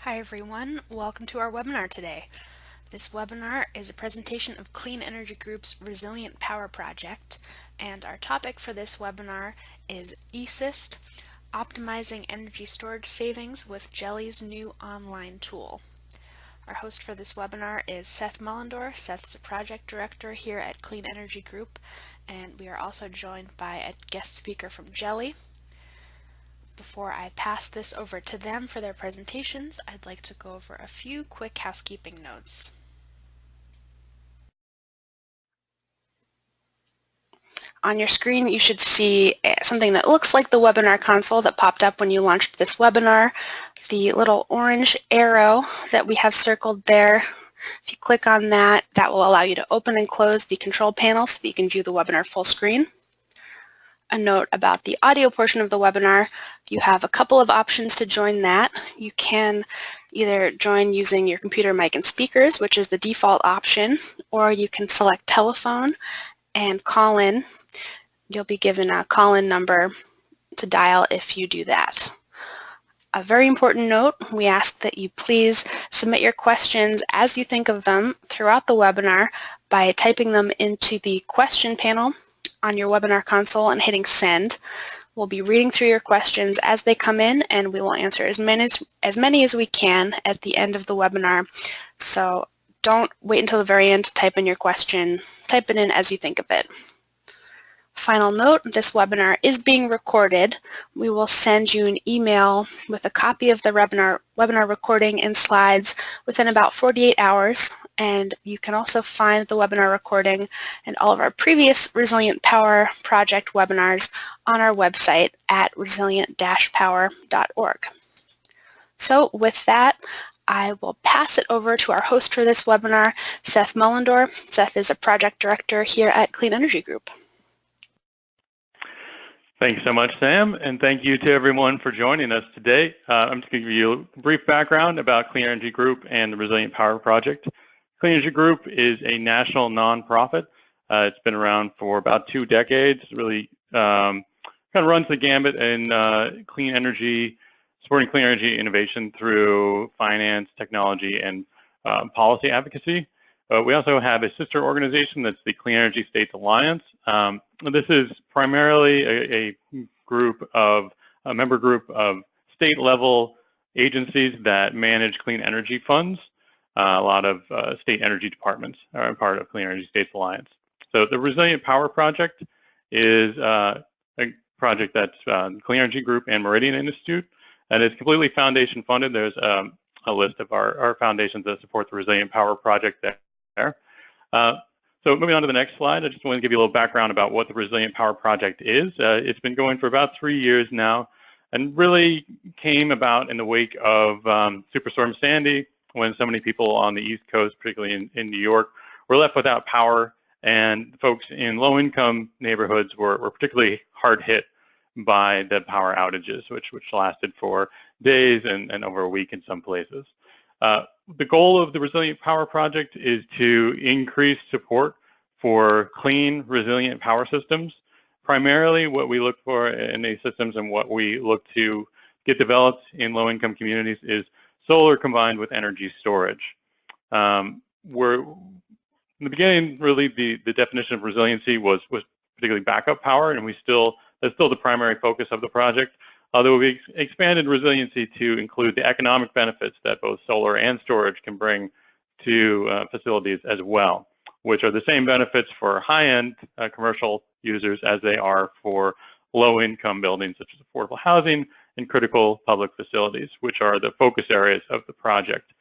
Hi everyone, welcome to our webinar today. This webinar is a presentation of CleanEnergy Group's Resilient Power Project, and our topic for this webinar is ESyst, Optimizing Energy Storage Savings with Geli's new online tool. Our host for this webinar is Seth Mullendor. Seth is a project director here at CleanEnergy Group, and we are also joined by a guest speaker from Geli. Before I pass this over to them for their presentations, I'd like to go over a few quick housekeeping notes. On your screen, you should see something that looks like the webinar console that popped up when you launched this webinar. The little orange arrow that we have circled there, if you click on that, that will allow you to open and close the control panel so that you can view the webinar full screen. A note about the audio portion of the webinar, you have a couple of options to join that. You can either join using your computer mic and speakers, which is the default option, or you can select telephone and call in. You'll be given a call-in number to dial if you do that. A very important note, we ask that you please submit your questions as you think of them throughout the webinar by typing them into the question panel on your webinar console and hitting send. We'll be reading through your questions as they come in, and we will answer as many as we can at the end of the webinar. So don't wait until the very end to type in your question. Type it in as you think of it. Final note, this webinar is being recorded. We will send you an email with a copy of the webinar recording and slides within about 48 hours. And you can also find the webinar recording and all of our previous Resilient Power Project webinars on our website at resilient-power.org. So with that, I will pass it over to our host for this webinar, Seth Mullendor. Seth is a project director here at CleanEnergy Group. Thank you so much, Sam, and thank you to everyone for joining us today. I'm just going to give you a brief background about CleanEnergy Group and the Resilient Power Project. CleanEnergy Group is a national nonprofit. It's been around for about 2 decades. It really kind of runs the gambit in clean energy, supporting clean energy innovation through finance, technology, and policy advocacy. We also have a sister organization that's the Clean Energy States Alliance. This is primarily a member group of state-level agencies that manage clean energy funds. A lot of state energy departments are part of Clean Energy States Alliance. So the Resilient Power Project is a project that's Clean Energy Group and Meridian Institute, and it's completely foundation funded. There's a list of our foundations that support the Resilient Power Project there. So moving on to the next slide, I just want to give you a little background about what the Resilient Power Project is. It's been going for about 3 years now and really came about in the wake of Superstorm Sandy, when so many people on the East Coast, particularly in New York, were left without power, and folks in low-income neighborhoods were particularly hard hit by the power outages, which lasted for days and over a week in some places. The goal of the Resilient Power Project is to increase support for clean, resilient power systems. Primarily what we look for in these systems and what we look to get developed in low-income communities is solar combined with energy storage. In the beginning, really, the definition of resiliency was particularly backup power, and that's still the primary focus of the project. Although we expanded resiliency to include the economic benefits that both solar and storage can bring to facilities as well, which are the same benefits for high-end commercial users as they are for low-income buildings such as affordable housing and critical public facilities, which are the focus areas of the project.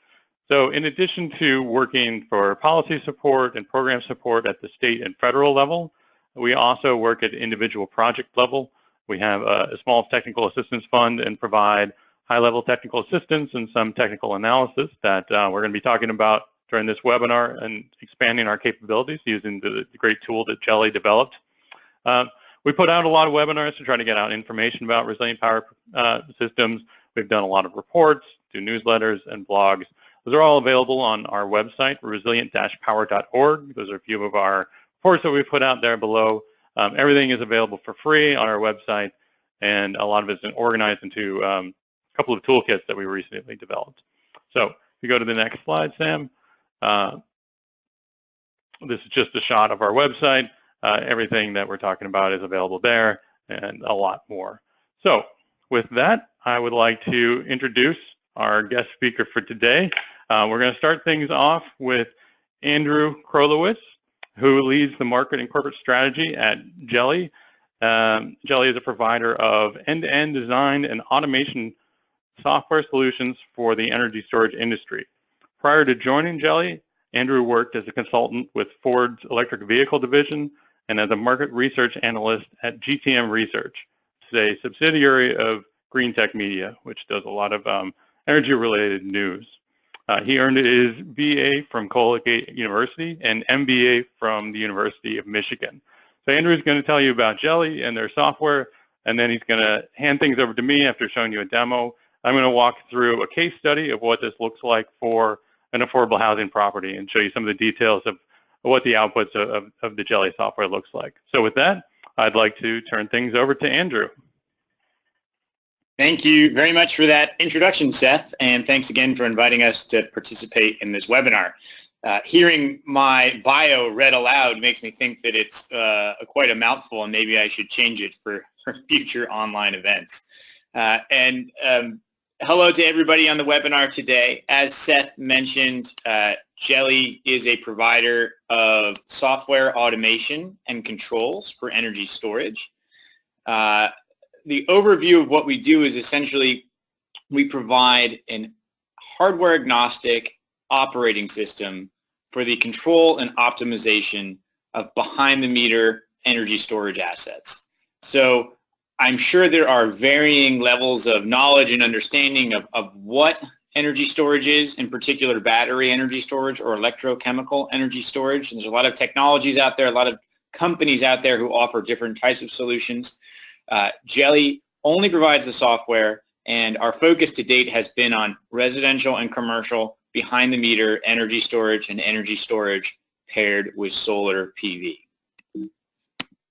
So in addition to working for policy support and program support at the state and federal level, we also work at individual project level. We have a small technical assistance fund and provide high-level technical assistance and some technical analysis that we're going to be talking about during this webinar and expanding our capabilities using the great tool that Geli developed. We put out a lot of webinars to try to get out information about resilient power systems. We've done a lot of reports, do newsletters, and blogs. Those are all available on our website, resilient-power.org. Those are a few of our reports that we've put out there below. Everything is available for free on our website, and a lot of it's been organized into a couple of toolkits that we recently developed. So if you go to the next slide, Sam, this is just a shot of our website. Everything that we're talking about is available there and a lot more. So with that, I would like to introduce our guest speaker for today. We're going to start things off with Andrew Krolowitz, who leads the market and corporate strategy at Geli. Geli is a provider of end-to-end design and automation software solutions for the energy storage industry. Prior to joining Geli, Andrew worked as a consultant with Ford's electric vehicle division and as a market research analyst at GTM Research, a subsidiary of Green Tech Media, which does a lot of energy-related news. He earned his BA from Colgate University and MBA from the University of Michigan. So Andrew is going to tell you about Geli and their software, and then he's going to hand things over to me after showing you a demo. I'm going to walk through a case study of what this looks like for an affordable housing property and show you some of the details of what the outputs of the Geli software looks like. So with that, I'd like to turn things over to Andrew. Thank you very much for that introduction, Seth, and thanks again for inviting us to participate in this webinar. Hearing my bio read aloud makes me think that it's quite a mouthful, and maybe I should change it for future online events. Hello to everybody on the webinar today. As Seth mentioned, Geli is a provider of software automation and controls for energy storage. The overview of what we do is essentially we provide an hardware agnostic operating system for the control and optimization of behind the meter energy storage assets. So I'm sure there are varying levels of knowledge and understanding of what energy storage is, in particular battery energy storage or electrochemical energy storage. And there's a lot of technologies out there, a lot of companies out there who offer different types of solutions. Geli only provides the software, and our focus to date has been on residential and commercial behind the meter energy storage and energy storage paired with solar PV.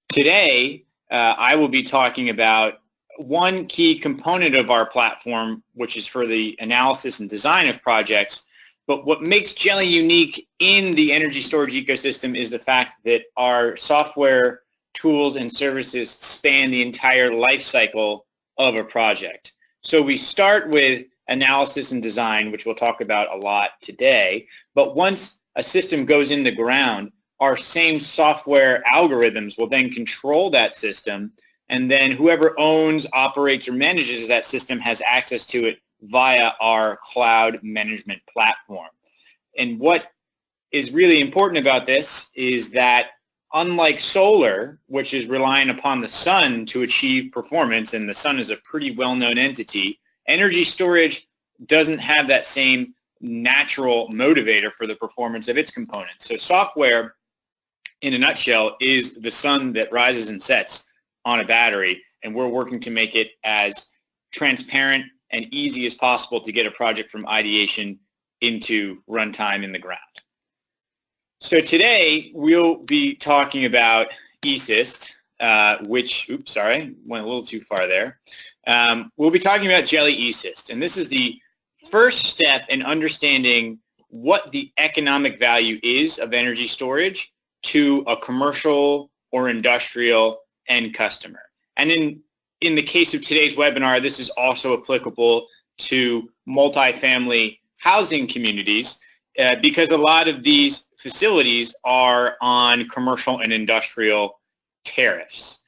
Today, I will be talking about one key component of our platform, which is for the analysis and design of projects. But what makes Geli unique in the energy storage ecosystem is the fact that our software tools and services span the entire life cycle of a project. So we start with analysis and design, which we'll talk about a lot today. But once a system goes in the ground, our same software algorithms will then control that system, and then whoever owns, operates, or manages that system has access to it via our cloud management platform. And what is really important about this is that unlike solar, which is relying upon the sun to achieve performance, and the sun is a pretty well-known entity, energy storage doesn't have that same natural motivator for the performance of its components. So software, in a nutshell, is the sun that rises and sets on a battery, and we're working to make it as transparent and easy as possible to get a project from ideation into runtime in the ground. So today we'll be talking about ESyst, which, oops, sorry, went a little too far there. We'll be talking about Geli ESyst, and this is the first step in understanding what the economic value is of energy storage to a commercial or industrial end customer. And in the case of today's webinar, this is also applicable to multifamily housing communities because a lot of these facilities are on commercial and industrial tariffs.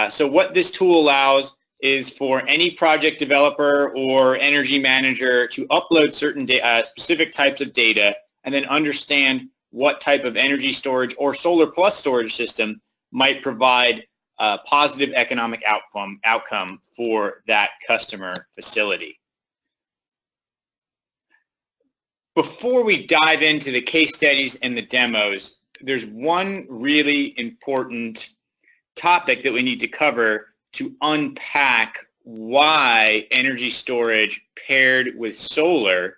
So what this tool allows is for any project developer or energy manager to upload certain specific types of data and then understand what type of energy storage or solar plus storage system might provide a positive economic outcome for that customer facility. Before we dive into the case studies and the demos, there's one really important topic that we need to cover to unpack why energy storage paired with solar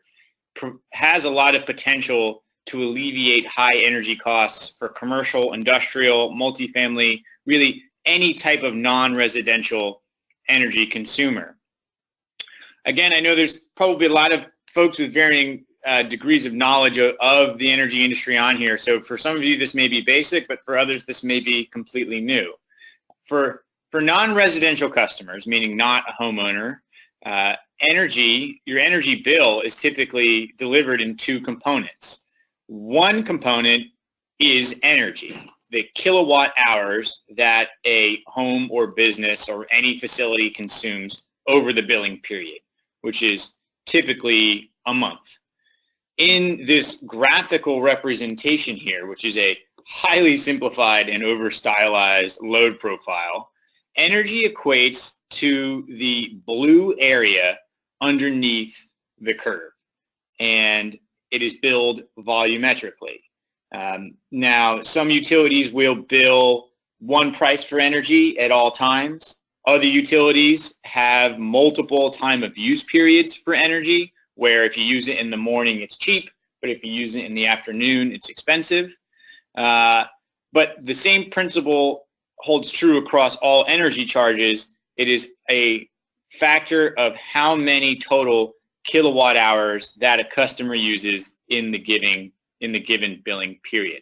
has a lot of potential to alleviate high energy costs for commercial, industrial, multifamily, really any type of non-residential energy consumer. Again, I know there's probably a lot of folks with varying degrees of knowledge of the energy industry on here. So for some of you, this may be basic, but for others, this may be completely new. For non-residential customers, meaning not a homeowner, your energy bill is typically delivered in two components. One component is energy, the kilowatt hours that a home or business or any facility consumes over the billing period, which is typically a month. In this graphical representation here, which is a highly simplified and over-stylized load profile, energy equates to the blue area underneath the curve, and it is billed volumetrically. Now, some utilities will bill one price for energy at all times. Other utilities have multiple time of use periods for energy, where if you use it in the morning, it's cheap, but if you use it in the afternoon, it's expensive. But the same principle holds true across all energy charges. It is a factor of how many total kilowatt hours that a customer uses in the given billing period.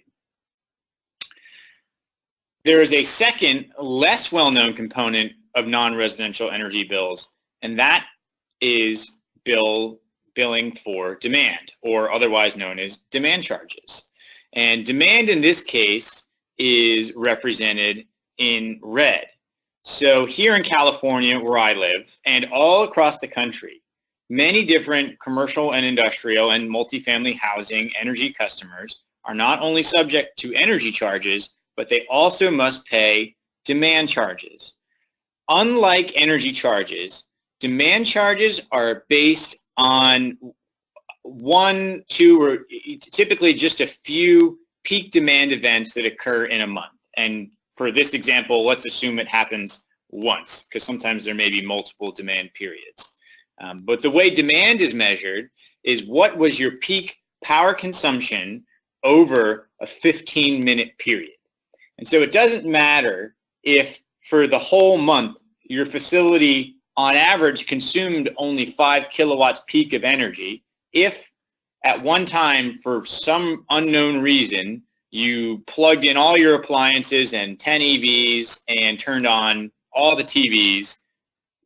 There is a second, less well-known component of non-residential energy bills, and that is billing for demand, or otherwise known as demand charges. And demand in this case is represented in red. So here in California, where I live, and all across the country, many different commercial and industrial and multifamily housing energy customers are not only subject to energy charges, but they also must pay demand charges. Unlike energy charges, demand charges are based on one, two, or typically just a few peak demand events that occur in a month. And for this example, let's assume it happens once, because sometimes there may be multiple demand periods. But the way demand is measured is what was your peak power consumption over a 15-minute period. And so it doesn't matter if for the whole month your facility on average consumed only 5 kilowatts peak of energy. If at one time for some unknown reason you plugged in all your appliances and 10 EVs and turned on all the TVs,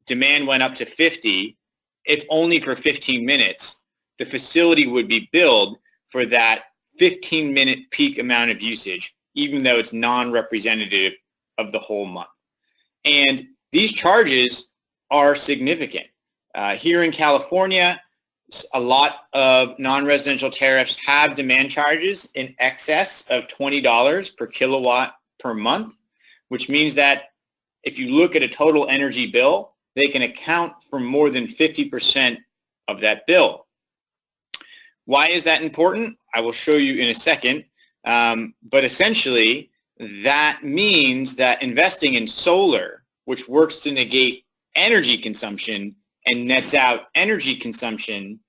demand went up to 50, if only for 15 minutes, the facility would be billed for that 15-minute peak amount of usage, even though it's non-representative of the whole month. And these charges are significant. Here in California, a lot of non-residential tariffs have demand charges in excess of $20 per kilowatt per month, which means that if you look at a total energy bill, they can account for more than 50% of that bill. Why is that important? I will show you in a second. But essentially, that means that investing in solar, which works to negate energy consumption and nets out energy consumption,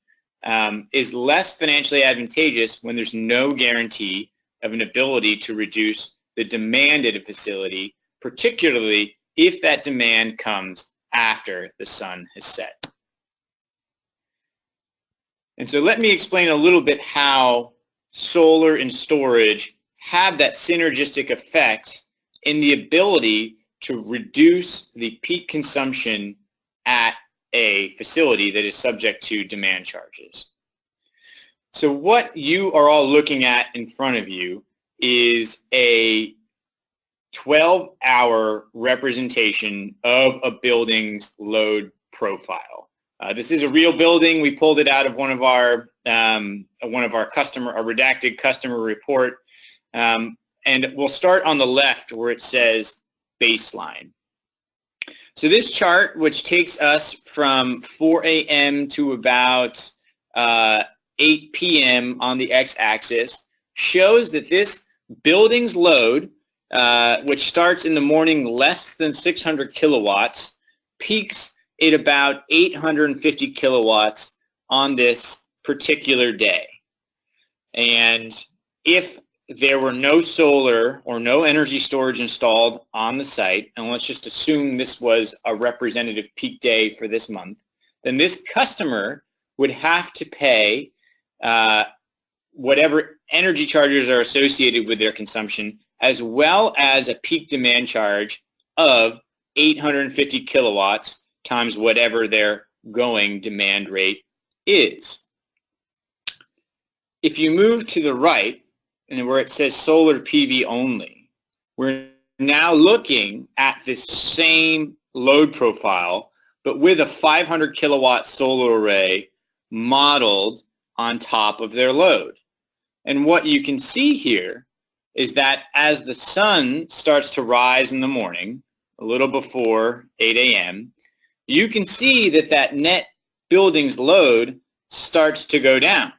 is less financially advantageous when there's no guarantee of an ability to reduce the demand at a facility, particularly if that demand comes after the sun has set. And so let me explain a little bit how solar and storage have that synergistic effect in the ability to reduce the peak consumption at a facility that is subject to demand charges. So what you are all looking at in front of you is a 12-hour representation of a building's load profile. This is a real building. We pulled it out of one of our redacted customer report, and we'll start on the left where it says baseline. So this chart, which takes us from 4 a.m. to about 8 p.m. on the x-axis, shows that this building's load, which starts in the morning less than 600 kilowatts, peaks at about 850 kilowatts on this particular day. And if there were no solar or no energy storage installed on the site, and let's just assume this was a representative peak day for this month, then this customer would have to pay whatever energy charges are associated with their consumption, as well as a peak demand charge of 850 kilowatts times whatever their going demand rate is. If you move to the right, and where it says solar PV only, we're now looking at this same load profile, but with a 500 kilowatt solar array modeled on top of their load. And what you can see here is that as the sun starts to rise in the morning, a little before 8 a.m., you can see that that net building's load starts to go down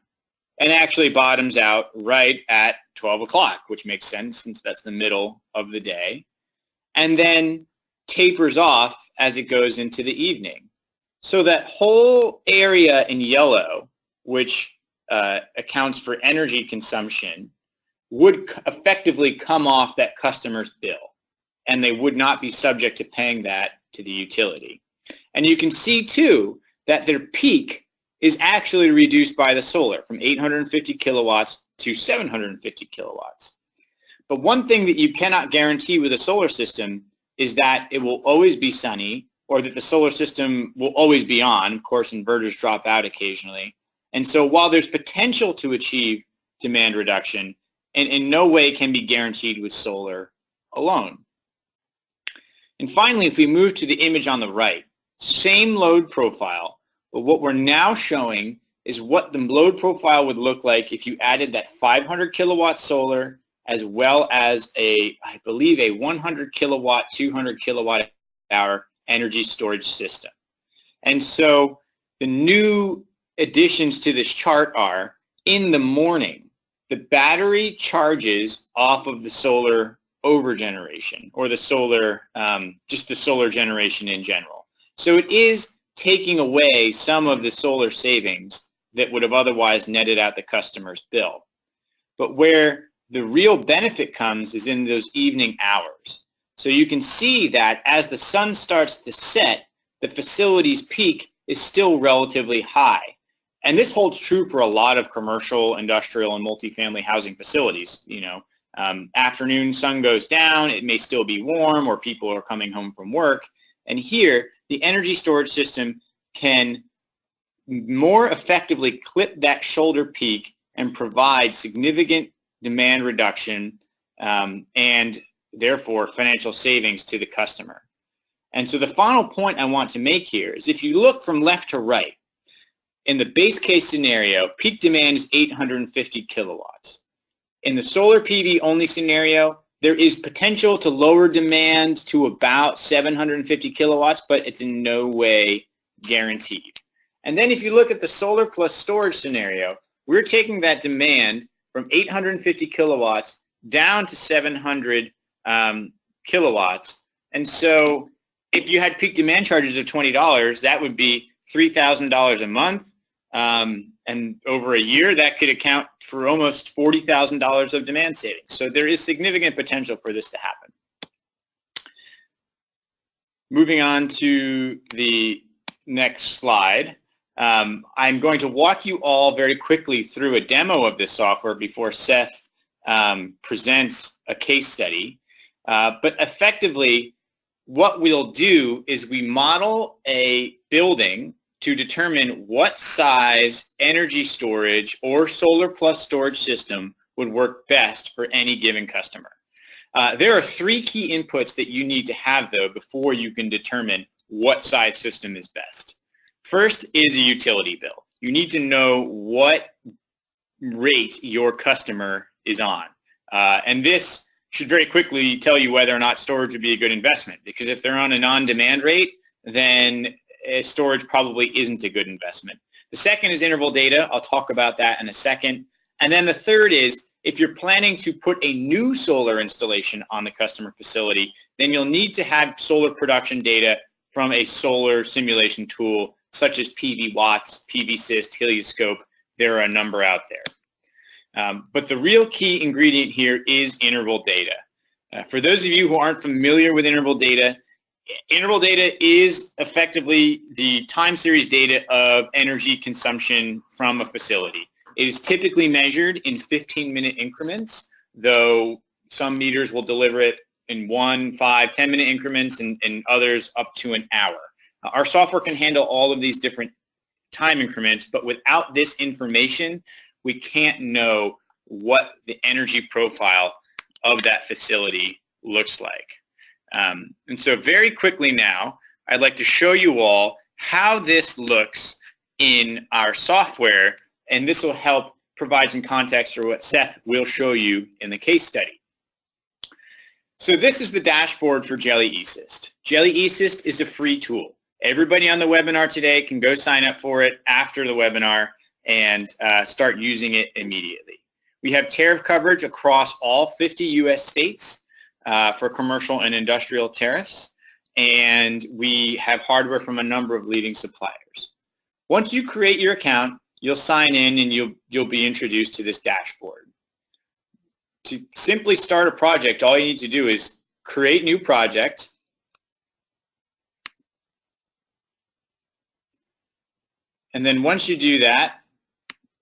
and actually bottoms out right at 12 o'clock, which makes sense since that's the middle of the day, and then tapers off as it goes into the evening. So that whole area in yellow, which accounts for energy consumption, would effectively come off that customer's bill, and they would not be subject to paying that to the utility. And you can see too that their peak is actually reduced by the solar from 850 kilowatts to 750 kilowatts. But one thing that you cannot guarantee with a solar system is that it will always be sunny, or that the solar system will always be on. Of course, inverters drop out occasionally. And so while there's potential to achieve demand reduction, and in no way can be guaranteed with solar alone. And finally, if we move to the image on the right, same load profile, but what we're now showing is what the load profile would look like if you added that 500 kilowatt solar as well as I believe a 100 kilowatt, 200 kilowatt hour energy storage system. And so the new additions to this chart are, in the morning, the battery charges off of the solar overgeneration, or the solar, just the solar generation in general. So it is taking away some of the solar savings that would have otherwise netted out the customer's bill. But where the real benefit comes is in those evening hours. So you can see that as the sun starts to set, the facility's peak is still relatively high. And this holds true for a lot of commercial, industrial, and multifamily housing facilities. You know, afternoon sun goes down, it may still be warm, or people are coming home from work. And here, the energy storage system can more effectively clip that shoulder peak and provide significant demand reduction and therefore financial savings to the customer. And so the final point I want to make here is, if you look from left to right, in the base case scenario, peak demand is 850 kilowatts. In the solar PV only scenario, there is potential to lower demand to about 750 kilowatts, but it's in no way guaranteed. And then if you look at the solar plus storage scenario, we're taking that demand from 850 kilowatts down to 700 kilowatts. And so if you had peak demand charges of $20, that would be $3,000 a month. And over a year, that could account for almost $40,000 of demand savings. So there is significant potential for this to happen. Moving on to the next slide, I'm going to walk you all very quickly through a demo of this software before Seth presents a case study. But effectively, what we'll do is we model a building to determine what size energy storage or solar plus storage system would work best for any given customer. There are three key inputs that you need to have, though, before you can determine what size system is best. First is a utility bill. You need to know what rate your customer is on. And this should very quickly tell you whether or not storage would be a good investment, because if they're on a non-demand rate, then storage probably isn't a good investment. The second is interval data. I'll talk about that in a second. And then the third is, if you're planning to put a new solar installation on the customer facility, then you'll need to have solar production data from a solar simulation tool such as PV Watts, ESyst, Helioscope. There are a number out there. But the real key ingredient here is interval data. For those of you who aren't familiar with interval data, interval data is effectively the time series data of energy consumption from a facility. It is typically measured in 15-minute increments, though some meters will deliver it in 1, 5, 10-minute increments and others up to an hour. Our software can handle all of these different time increments, but without this information, we can't know what the energy profile of that facility looks like. And so very quickly now, I'd like to show you all how this looks in our software, and this will help provide some context for what Seth will show you in the case study. So this is the dashboard for Geli ESyst. Geli ESyst is a free tool. Everybody on the webinar today can go sign up for it after the webinar and start using it immediately. We have tariff coverage across all 50 US states for commercial and industrial tariffs, and we have hardware from a number of leading suppliers. Once you create your account, you'll sign in and you'll be introduced to this dashboard. To simply start a project, all you need to do is create new project, and then once you do that,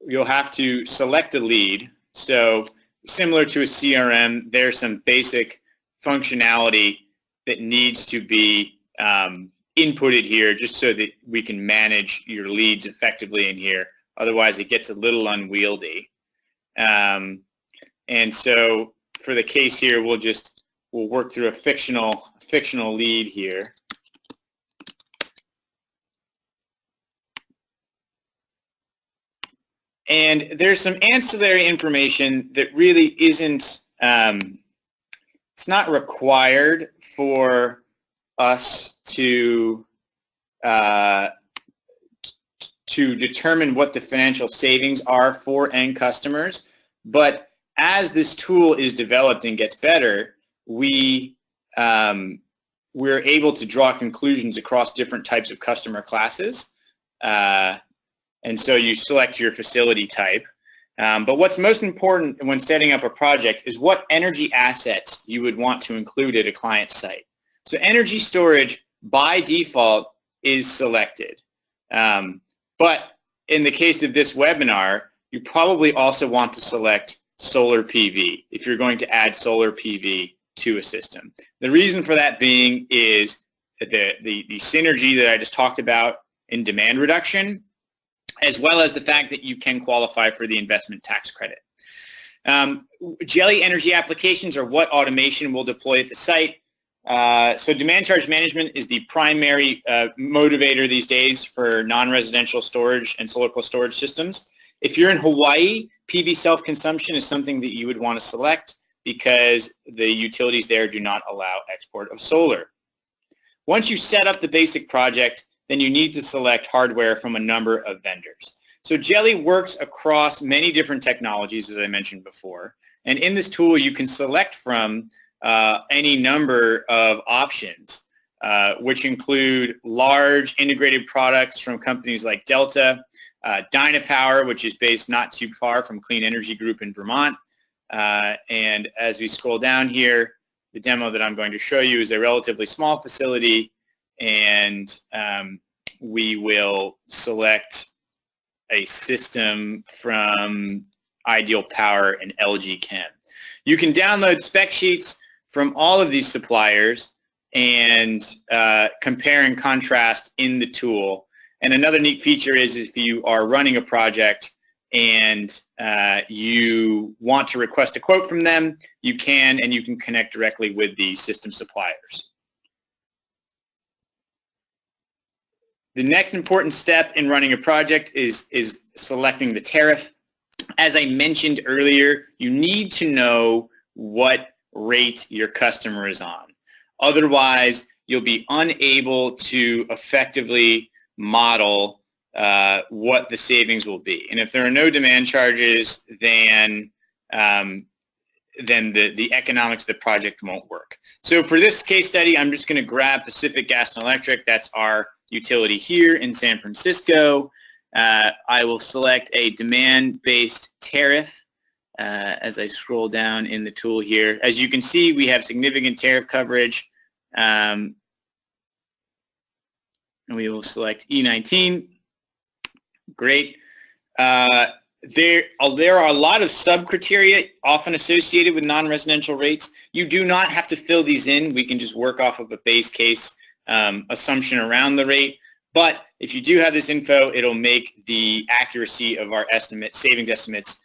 you'll have to select a lead. So similar to a CRM, there's some basic functionality that needs to be inputted here just so that we can manage your leads effectively in here. Otherwise, it gets a little unwieldy. And so for the case here, we'll work through a fictional lead here. And there's some ancillary information that really isn't, it's not required for us to determine what the financial savings are for end customers. But as this tool is developed and gets better, we're able to draw conclusions across different types of customer classes. And so you select your facility type. But what's most important when setting up a project is what energy assets you would want to include at a client site. So energy storage by default is selected. But in the case of this webinar, you probably also want to select solar PV if you're going to add solar PV to a system. The reason for that being is that the synergy that I just talked about in demand reduction, as well as the fact that you can qualify for the investment tax credit. Geli energy applications are what automation will deploy at the site. So demand charge management is the primary motivator these days for non-residential storage and solar+storage systems. If you're in Hawaii, PV self-consumption is something that you would want to select because the utilities there do not allow export of solar. Once you set up the basic project, then you need to select hardware from a number of vendors. So Geli works across many different technologies, as I mentioned before. And in this tool, you can select from any number of options, which include large integrated products from companies like Delta, Dynapower, which is based not too far from CleanEnergy Group in Vermont. And as we scroll down here, the demo that I'm going to show you is a relatively small facility, and we will select a system from Ideal Power and LG Chem. You can download spec sheets from all of these suppliers and compare and contrast in the tool. And another neat feature is if you are running a project and you want to request a quote from them, you can connect directly with the system suppliers. The next important step in running a project is selecting the tariff. As I mentioned earlier, you need to know what rate your customer is on. Otherwise, you'll be unable to effectively model what the savings will be. And if there are no demand charges, then the economics of the project won't work. So for this case study, I'm just going to grab Pacific Gas and Electric. That's our utility here in San Francisco. I will select a demand-based tariff as I scroll down in the tool here. As you can see, we have significant tariff coverage. and we will select E19. Great. There are a lot of sub-criteria often associated with non-residential rates. You do not have to fill these in. We can just work off of a base case assumption around the rate. But if you do have this info, it'll make the accuracy of our savings estimates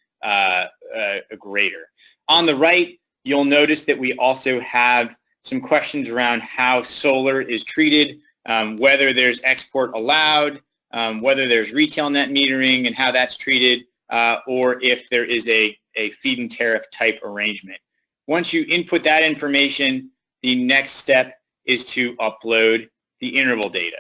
greater. On the right, you'll notice that we also have some questions around how solar is treated, whether there's export allowed, whether there's retail net metering and how that's treated, or if there is a feed-in tariff type arrangement. Once you input that information, the next step is to upload the interval data.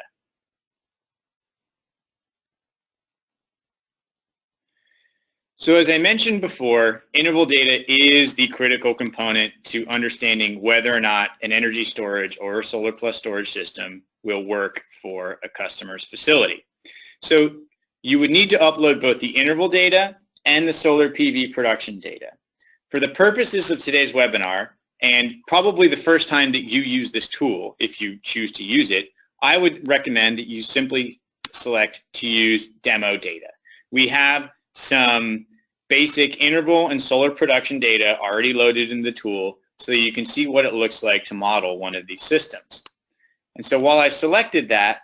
So as I mentioned before, interval data is the critical component to understanding whether or not an energy storage or a Solar+Storage system will work for a customer's facility. So you would need to upload both the interval data and the solar PV production data. For the purposes of today's webinar, and probably the first time that you use this tool, if you choose to use it, I would recommend that you simply select to use demo data. We have some basic interval and solar production data already loaded in the tool so that you can see what it looks like to model one of these systems. And so while I've selected that,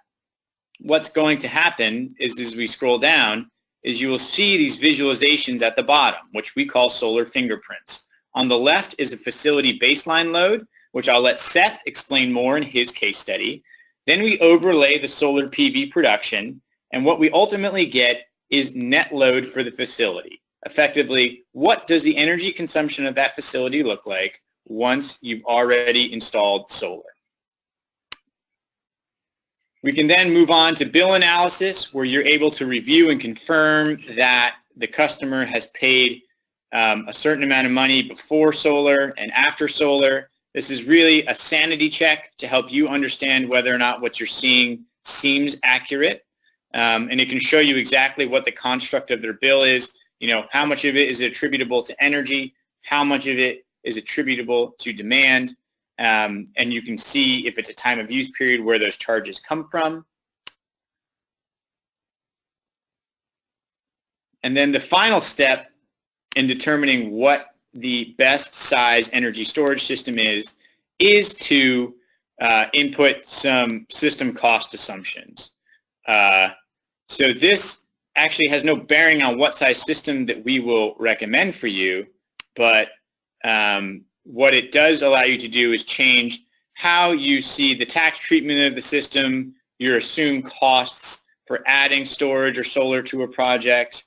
what's going to happen is as we scroll down is you will see these visualizations at the bottom, which we call solar fingerprints. On the left is a facility baseline load, which I'll let Seth explain more in his case study. Then we overlay the solar PV production, and what we ultimately get is net load for the facility. Effectively, what does the energy consumption of that facility look like once you've already installed solar? We can then move on to bill analysis, where you're able to review and confirm that the customer has paid a certain amount of money before solar and after solar. This is really a sanity check to help you understand whether or not what you're seeing seems accurate. And it can show you exactly what the construct of their bill is. You know, how much of it is attributable to energy, how much of it is attributable to demand, and you can see if it's a time of use period where those charges come from. And then the final step in determining what the best size energy storage system is to input some system cost assumptions. So this actually has no bearing on what size system that we will recommend for you, but what it does allow you to do is change how you see the tax treatment of the system, your assumed costs for adding storage or solar to a project,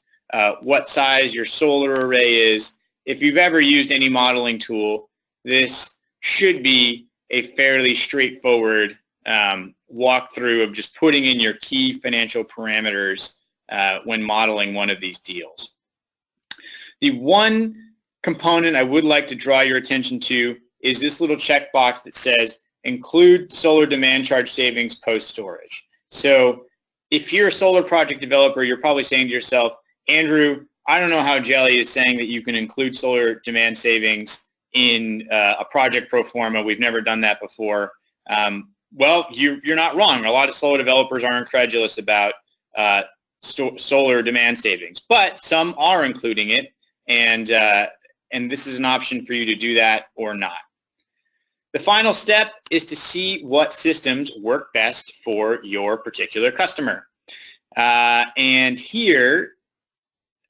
what size your solar array is. If you've ever used any modeling tool, this should be a fairly straightforward walkthrough of just putting in your key financial parameters when modeling one of these deals. The one component I would like to draw your attention to is this little checkbox that says include solar demand charge savings post-storage. So if you're a solar project developer, you're probably saying to yourself, Andrew, I don't know how Geli is saying that you can include solar demand savings in a project pro forma. We've never done that before. Well, you're not wrong. A lot of solar developers are incredulous about solar demand savings, but some are including it, and this is an option for you to do that or not. The final step is to see what systems work best for your particular customer. And here,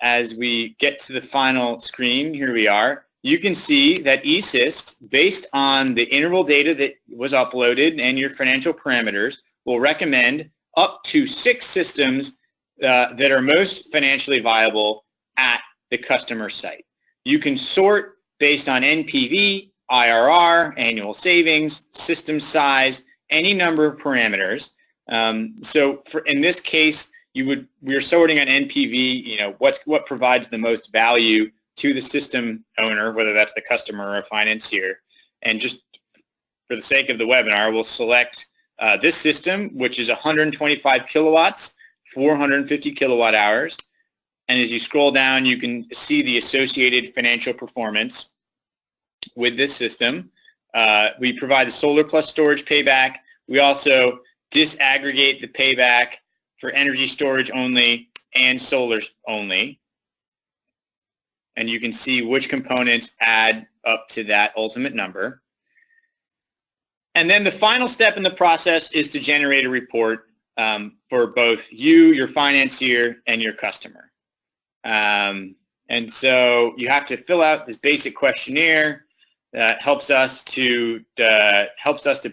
as we get to the final screen, here we are, you can see that ESyst, based on the interval data that was uploaded and your financial parameters, will recommend up to 6 systems that are most financially viable at the customer site. You can sort based on NPV, IRR, annual savings, system size, any number of parameters. So in this case, we're sorting on NPV, you know, what provides the most value to the system owner, whether that's the customer or a financier. And just for the sake of the webinar, we'll select this system, which is 125 kilowatts, 450 kilowatt hours. And as you scroll down, you can see the associated financial performance with this system. We provide the Solar+Storage payback. We also disaggregate the payback for energy storage only and solar only. And you can see which components add up to that ultimate number. And then the final step in the process is to generate a report for both you, your financier, and your customer. And so you have to fill out this basic questionnaire that helps us to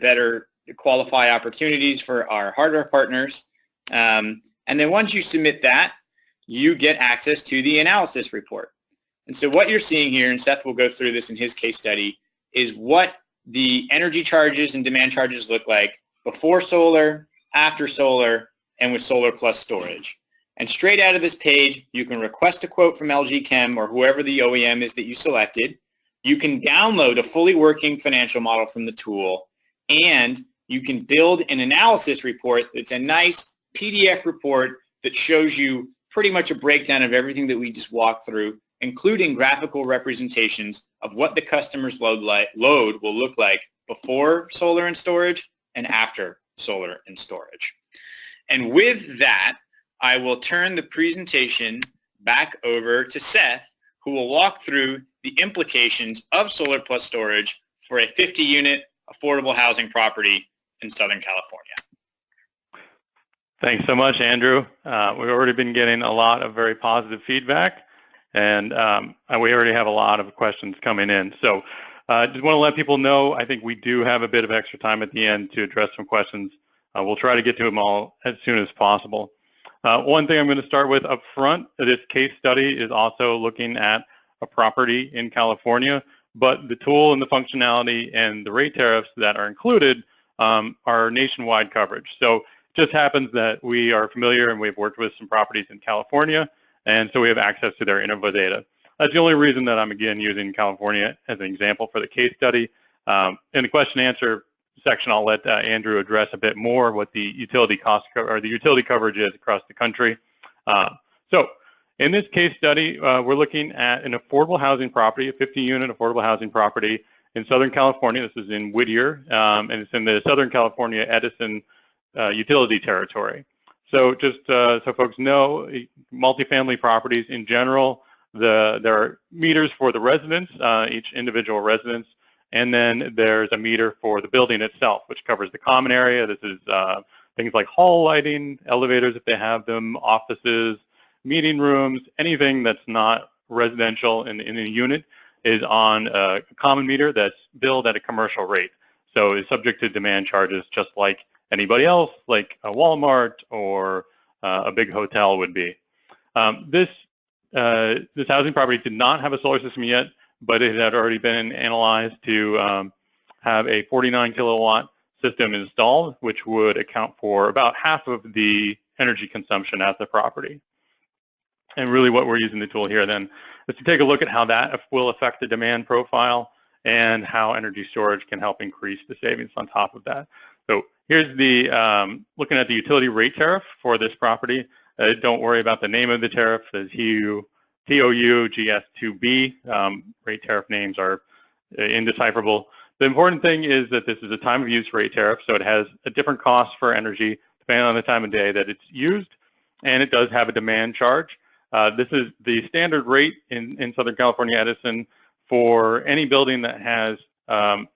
better qualify opportunities for our hardware partners. And then once you submit that, you get access to the analysis report. And so what you're seeing here, and Seth will go through this in his case study, is what the energy charges and demand charges look like before solar, after solar, and with Solar+Storage. And straight out of this page, you can request a quote from LG Chem or whoever the OEM is that you selected. You can download a fully working financial model from the tool, and you can build an analysis report that's a nice PDF report that shows you pretty much a breakdown of everything that we just walked through, including graphical representations of what the customer's load will look like before solar and storage and after solar and storage. And with that, I will turn the presentation back over to Seth, who will walk through the implications of Solar+Storage for a 50-unit affordable housing property in Southern California. Thanks so much, Andrew. We've already been getting a lot of very positive feedback, and we already have a lot of questions coming in. So just want to let people know, I think we do have a bit of extra time at the end to address some questions. We'll try to get to them all as soon as possible. One thing I'm going to start with up front, this case study is also looking at a property in California, but the tool and the functionality and the rate tariffs that are included are nationwide coverage. So it just happens that we are familiar and we've worked with some properties in California, and so we have access to their info data. That's the only reason that I'm again using California as an example for the case study. In the question and answer section, I'll let Andrew address a bit more what the utility cost or the utility coverage is across the country. So in this case study, we're looking at an affordable housing property, a 50-unit affordable housing property in Southern California. This is in Whittier, and it's in the Southern California Edison utility territory. So just so folks know, multifamily properties in general, there are meters for the residents, each individual residence, and then there's a meter for the building itself, which covers the common area. This is things like hall lighting, elevators if they have them, offices, meeting rooms, anything that's not residential in a unit is on a common meter that's billed at a commercial rate. So it's subject to demand charges just like anybody else, like a Walmart or a big hotel would be. This housing property did not have a solar system yet, but it had already been analyzed to have a 49 kilowatt system installed, which would account for about half of the energy consumption at the property. And really what we're using the tool here then is to take a look at how that will affect the demand profile and how energy storage can help increase the savings on top of that. So here's the, looking at the utility rate tariff for this property. Don't worry about the name of the tariff. It's TOU-GS2B. Rate tariff names are indecipherable. The important thing is that this is a time of use rate tariff, so it has a different cost for energy depending on the time of day that it's used, and it does have a demand charge. This is the standard rate in Southern California Edison for any building that has a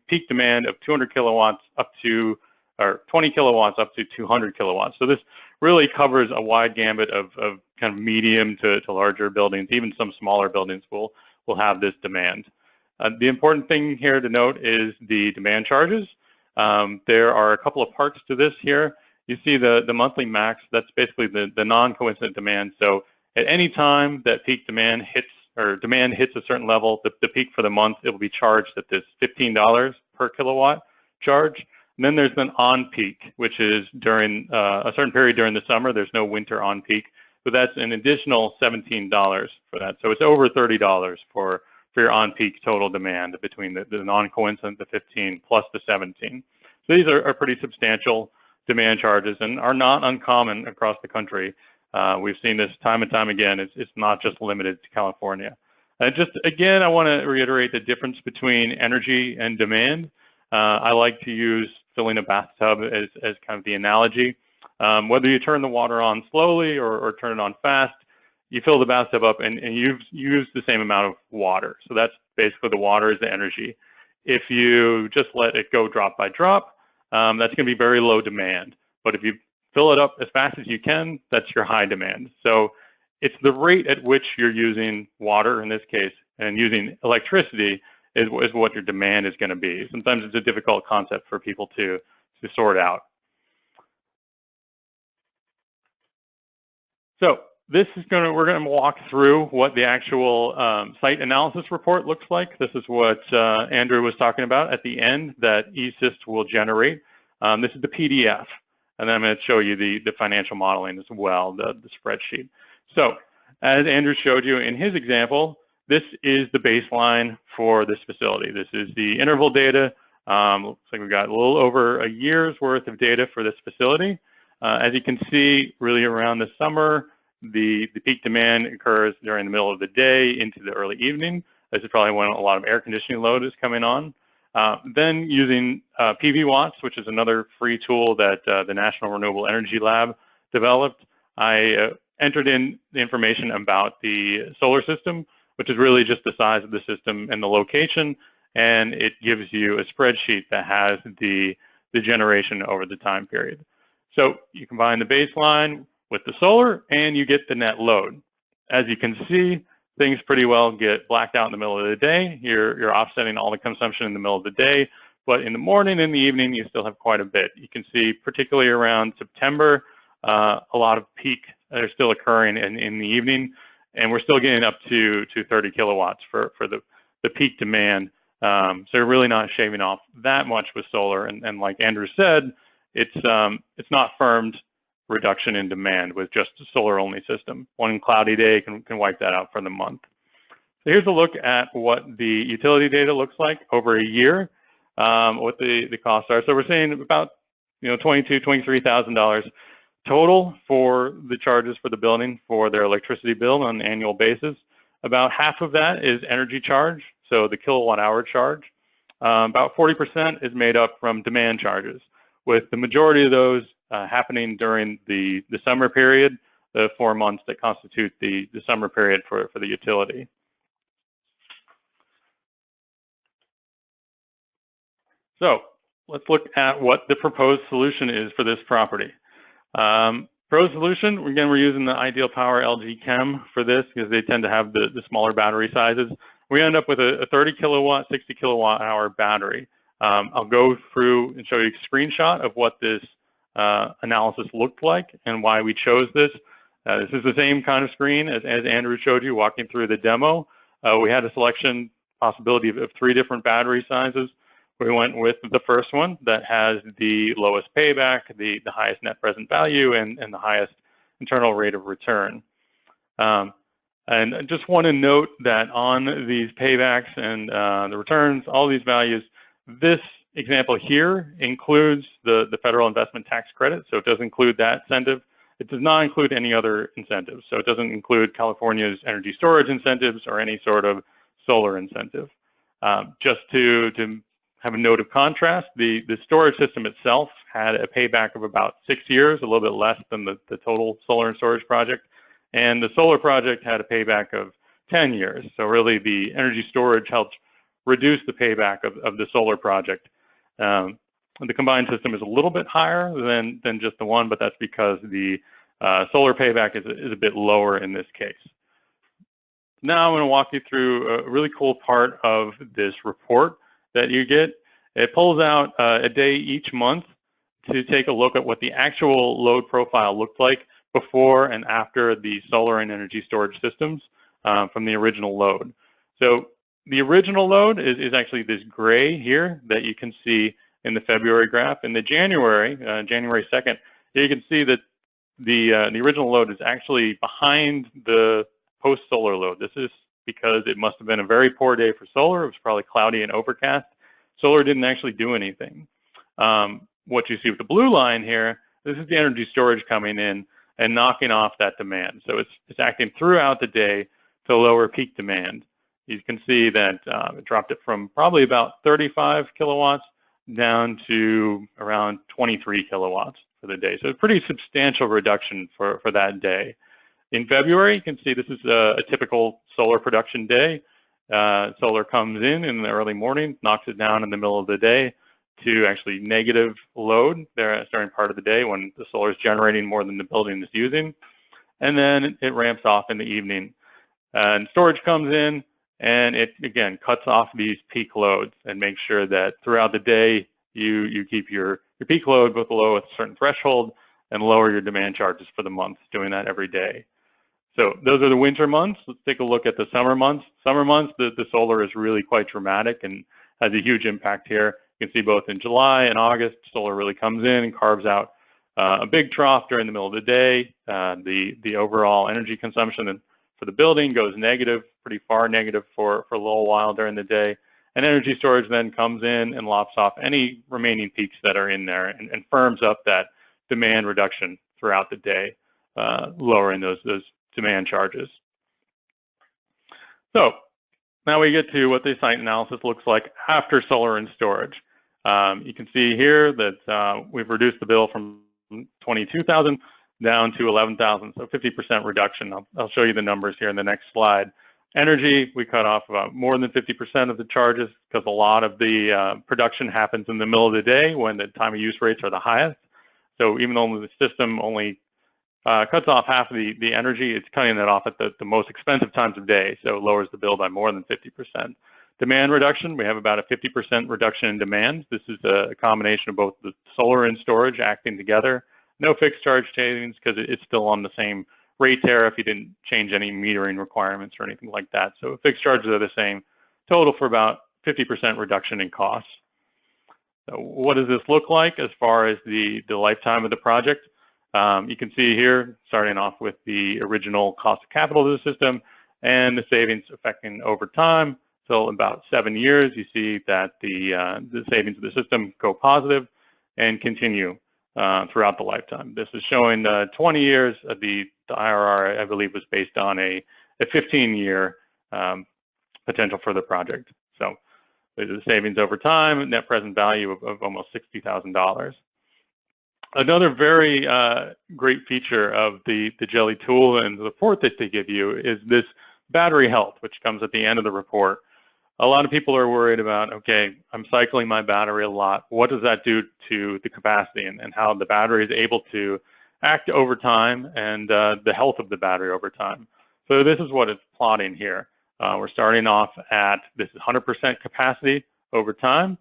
peak demand of 200 kilowatts up to, or 20 kilowatts up to 200 kilowatts. So this really covers a wide gambit of kind of medium to larger buildings. Even some smaller buildings will have this demand. The important thing here to note is the demand charges. There are a couple of parts to this here. You see the monthly max, that's basically the non-coincident demand. So at any time that peak demand hits, or demand hits a certain level, the peak for the month, it will be charged at this $15 per kilowatt charge. And then there's an on-peak, which is during a certain period during the summer. There's no winter on-peak, but that's an additional $17 for that. So it's over $30 for your on-peak total demand between the non-coincident, the 15 plus the 17. So these are pretty substantial demand charges and are not uncommon across the country. We've seen this time and time again. It's not just limited to California. Just again, I want to reiterate the difference between energy and demand. I like to use filling a bathtub as kind of the analogy. Whether you turn the water on slowly or turn it on fast, you fill the bathtub up and you use the same amount of water. So that's basically the water is the energy. If you just let it go drop by drop, that's going to be very low demand. But if you fill it up as fast as you can, that's your high demand. So it's the rate at which you're using water in this case and using electricity is what your demand is going to be. Sometimes it's a difficult concept for people to sort out. So this is we're going to walk through what the actual site analysis report looks like. This is what Andrew was talking about at the end that ESyst will generate. This is the PDF, and then I'm going to show you the financial modeling as well, the spreadsheet. So as Andrew showed you in his example, this is the baseline for this facility. This is the interval data. Looks like we've got a little over a year's worth of data for this facility. As you can see, really around the summer, the peak demand occurs during the middle of the day into the early evening. This is probably when a lot of air conditioning load is coming on. Then using PV Watts, which is another free tool that the National Renewable Energy Lab developed, I entered in the information about the solar system, which is really just the size of the system and the location, and it gives you a spreadsheet that has the generation over the time period. So you combine the baseline with the solar, and you get the net load. As you can see, things pretty well get blacked out in the middle of the day. You're offsetting all the consumption in the middle of the day, but in the morning and the evening, you still have quite a bit. You can see, particularly around September, a lot of peak are still occurring in the evening, and we're still getting up to 30 kilowatts for the peak demand. So you're really not shaving off that much with solar, and like Andrew said, it's not firmed reduction in demand with just a solar-only system. One cloudy day can wipe that out for the month. So here's a look at what the utility data looks like over a year, what the costs are. So we're saying about $22,000, $23,000 total for the charges for the building for their electricity bill on an annual basis. About half of that is energy charge, so the kilowatt hour charge. About 40% is made up from demand charges, with the majority of those happening during the summer period, the 4 months that constitute the summer period for the utility. So let's look at what the proposed solution is for this property. Proposed solution, again, we're using the Ideal Power LG Chem for this because they tend to have the smaller battery sizes. We end up with a 30 kilowatt, 60 kilowatt hour battery. I'll go through and show you a screenshot of what this analysis looked like and why we chose this. This is the same kind of screen as Andrew showed you walking through the demo. We had a selection possibility of 3 different battery sizes. We went with the first one that has the lowest payback, the highest net present value, and the highest internal rate of return. And I just want to note that on these paybacks and the returns, all these values, this example here includes the federal investment tax credit, so it does include that incentive. It does not include any other incentives, so it doesn't include California's energy storage incentives or any sort of solar incentive. Just to have a note of contrast, the storage system itself had a payback of about 6 years, a little bit less than the total solar and storage project, and the solar project had a payback of 10 years. So really the energy storage helped reduce the payback of the solar project. The combined system is a little bit higher than just the one, but that's because the solar payback is a bit lower in this case. Now I'm going to walk you through a really cool part of this report that you get. It pulls out a day each month to take a look at what the actual load profile looked like before and after the solar and energy storage systems from the original load. So the original load is actually this gray here that you can see in the February graph. In the January 2nd, you can see that the original load is actually behind the post-solar load. This is because it must have been a very poor day for solar. It was probably cloudy and overcast. Solar didn't actually do anything. What you see with the blue line here, this is the energy storage coming in and knocking off that demand. So it's acting throughout the day to lower peak demand. You can see that it dropped it from probably about 35 kilowatts down to around 23 kilowatts for the day. So a pretty substantial reduction for that day. In February, you can see this is a typical solar production day. Solar comes in the early morning, knocks it down in the middle of the day to actually negative load there during part of the day when the solar is generating more than the building is using. And then it ramps off in the evening. And storage comes in, and it, again, cuts off these peak loads and makes sure that throughout the day you keep your peak load below a certain threshold and lower your demand charges for the month, doing that every day. So those are the winter months. Let's take a look at the summer months. Summer months, the solar is really quite dramatic and has a huge impact here. You can see both in July and August, solar really comes in and carves out a big trough during the middle of the day. The overall energy consumption for the building goes negative, pretty far negative for a little while during the day. And energy storage then comes in and lops off any remaining peaks that are in there and firms up that demand reduction throughout the day, lowering those demand charges. So now we get to what the site analysis looks like after solar and storage. You can see here that we've reduced the bill from 22,000 down to 11,000, so 50% reduction. I'll show you the numbers here in the next slide. Energy, we cut off about more than 50% of the charges because a lot of the production happens in the middle of the day when the time of use rates are the highest. So even though the system only cuts off half of the energy, it's cutting it off at the most expensive times of day, so it lowers the bill by more than 50%. Demand reduction, we have about a 50% reduction in demand. This is a combination of both the solar and storage acting together. No fixed charge savings because it's still on the same rate tariff. You didn't change any metering requirements or anything like that. So fixed charges are the same. Total for about 50% reduction in costs. So what does this look like as far as the lifetime of the project? You can see here, starting off with the original cost of capital of the system and the savings affecting over time. So about 7 years, you see that the savings of the system go positive and continue throughout the lifetime. This is showing 20 years. The IRR, I believe, was based on a 15-year potential for the project. So the savings over time, net present value of almost $60,000. Another very great feature of the Geli tool and the report that they give you is this battery health, which comes at the end of the report. A lot of people are worried about, okay, I'm cycling my battery a lot. What does that do to the capacity and how the battery is able to act over time and the health of the battery over time? So this is what it's plotting here. We're starting off at this 100% capacity over time,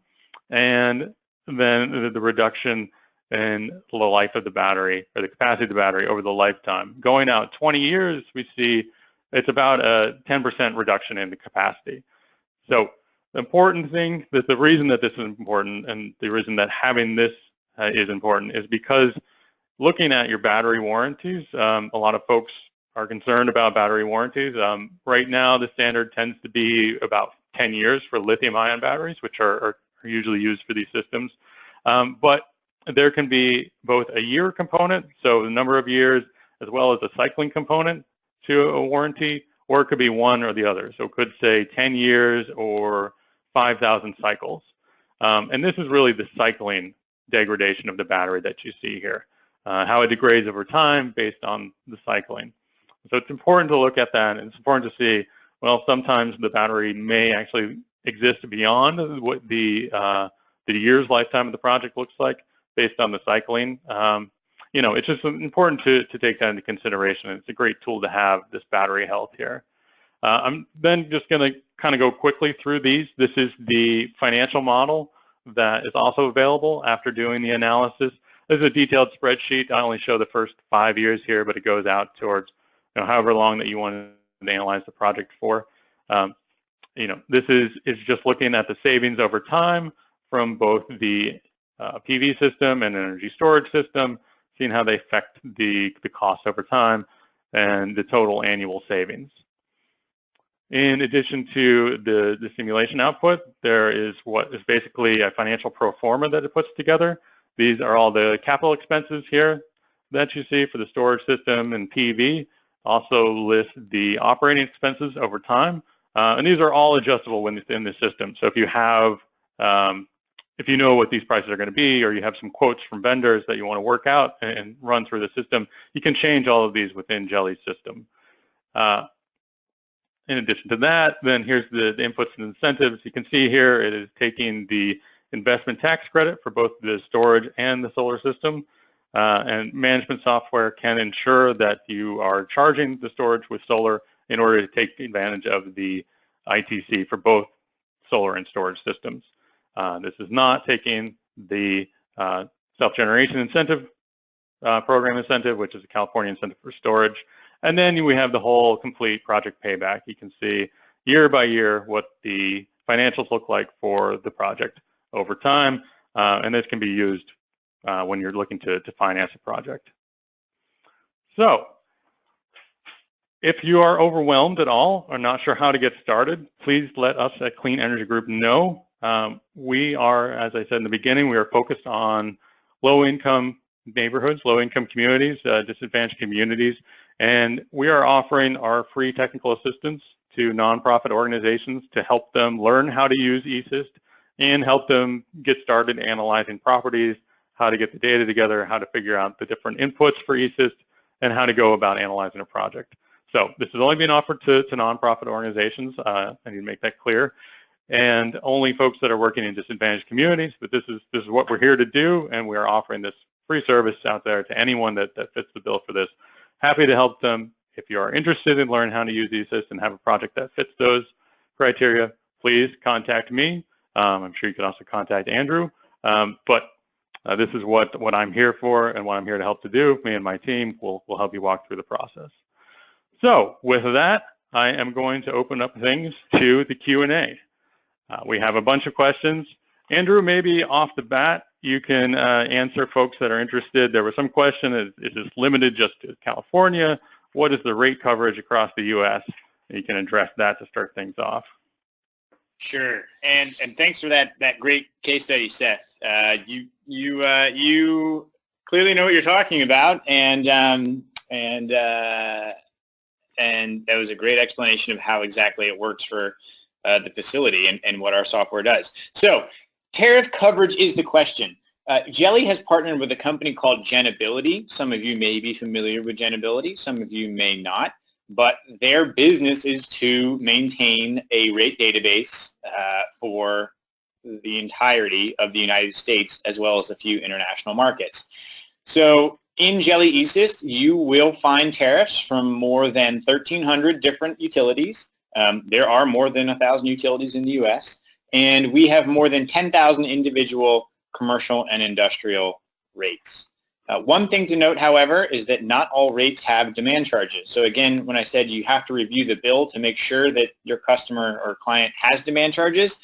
and then the reduction in the life of the battery, or the capacity of the battery over the lifetime. Going out 20 years, we see it's about a 10% reduction in the capacity. So the important thing, that the reason that this is important and the reason that having this is important is because looking at your battery warranties, a lot of folks are concerned about battery warranties. Right now, the standard tends to be about 10 years for lithium-ion batteries, which are usually used for these systems. But there can be both a year component, so the number of years, as well as a cycling component to a warranty, or it could be one or the other. So it could say 10 years or 5,000 cycles. And this is really the cycling degradation of the battery that you see here, how it degrades over time based on the cycling. So it's important to look at that, and it's important to see, well, sometimes the battery may actually exist beyond what the year's lifetime of the project looks like based on the cycling. You know, it's just important to take that into consideration. It's a great tool to have, this battery health here. I'm then just going to kind of go quickly through these. This is the financial model that is also available after doing the analysis. This is a detailed spreadsheet. I only show the first 5 years here, but it goes out towards, you know, however long that you want to analyze the project for. You know, this is just looking at the savings over time from both the PV system and energy storage system, seeing how they affect the cost over time and the total annual savings. In addition to the simulation output, there is what is basically a financial pro forma that it puts together. These are all the capital expenses here that you see for the storage system and PV. Also list the operating expenses over time. And these are all adjustable within the system. So if you have if you know what these prices are going to be, or you have some quotes from vendors that you want to work out and run through the system, you can change all of these within Geli's system. In addition to that, then here's the inputs and incentives. You can see here it is taking the investment tax credit for both the storage and the solar system. And management software can ensure that you are charging the storage with solar in order to take advantage of the ITC for both solar and storage systems. This is not taking the self-generation incentive program incentive, which is a California incentive for storage. And then we have the whole complete project payback. You can see year by year what the financials look like for the project over time. And this can be used when you're looking to finance a project. So if you are overwhelmed at all or not sure how to get started, please let us at CleanEnergy Group know. We are, as I said in the beginning, we are focused on low-income neighborhoods, low-income communities, disadvantaged communities, and we are offering our free technical assistance to nonprofit organizations to help them learn how to use ESyst and help them get started analyzing properties, how to get the data together, how to figure out the different inputs for ESyst, and how to go about analyzing a project. So this is only being offered to nonprofit organizations. I need to make that clear, and only folks that are working in disadvantaged communities. But this is what we're here to do, and we are offering this free service out there to anyone that fits the bill for this. Happy to help them. If you are interested in learning how to use ESyst and have a project that fits those criteria, please contact me. I'm sure you can also contact Andrew. But this is what I'm here for and what I'm here to help to do. Me and my team will help you walk through the process. So with that, I am going to open up things to the Q&A. We have a bunch of questions. Andrew, maybe off the bat, you can answer folks that are interested. There was some question, is this limited just to California? What is the rate coverage across the U.S.? You can address that to start things off. Sure, and thanks for that great case study, Seth. You clearly know what you're talking about, and that was a great explanation of how exactly it works for the facility and what our software does. So tariff coverage is the question. Geli has partnered with a company called Genability. Some of you may be familiar with Genability, some of you may not, but their business is to maintain a rate database for the entirety of the United States as well as a few international markets. So in Geli ESyst, you will find tariffs from more than 1,300 different utilities. There are more than 1,000 utilities in the U.S., and we have more than 10,000 individual commercial and industrial rates. One thing to note, however, is that not all rates have demand charges. So again, when I said you have to review the bill to make sure that your customer or client has demand charges,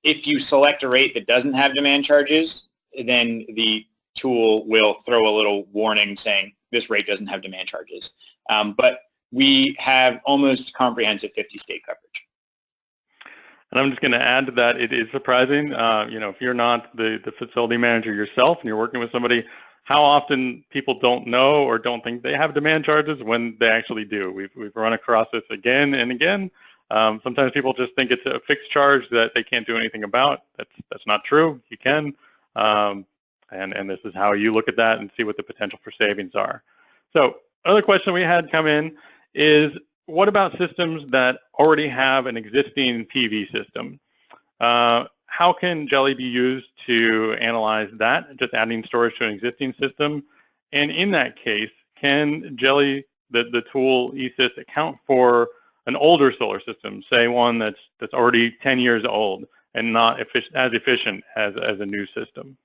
if you select a rate that doesn't have demand charges, then the tool will throw a little warning saying this rate doesn't have demand charges. But we have almost comprehensive 50-state coverage. And I'm just going to add to that, it is surprising, if you're not the facility manager yourself and you're working with somebody, how often people don't know or don't think they have demand charges when they actually do. We've run across this again and again. Sometimes people just think it's a fixed charge that they can't do anything about. That's not true. You can. And this is how you look at that and see what the potential for savings are. So another question we had come in is, what about systems that already have an existing PV system? How can Geli be used to analyze that, just adding storage to an existing system? And in that case, can Geli, the tool ESyst, account for an older solar system, say one that's already 10 years old and not as efficient as a new system?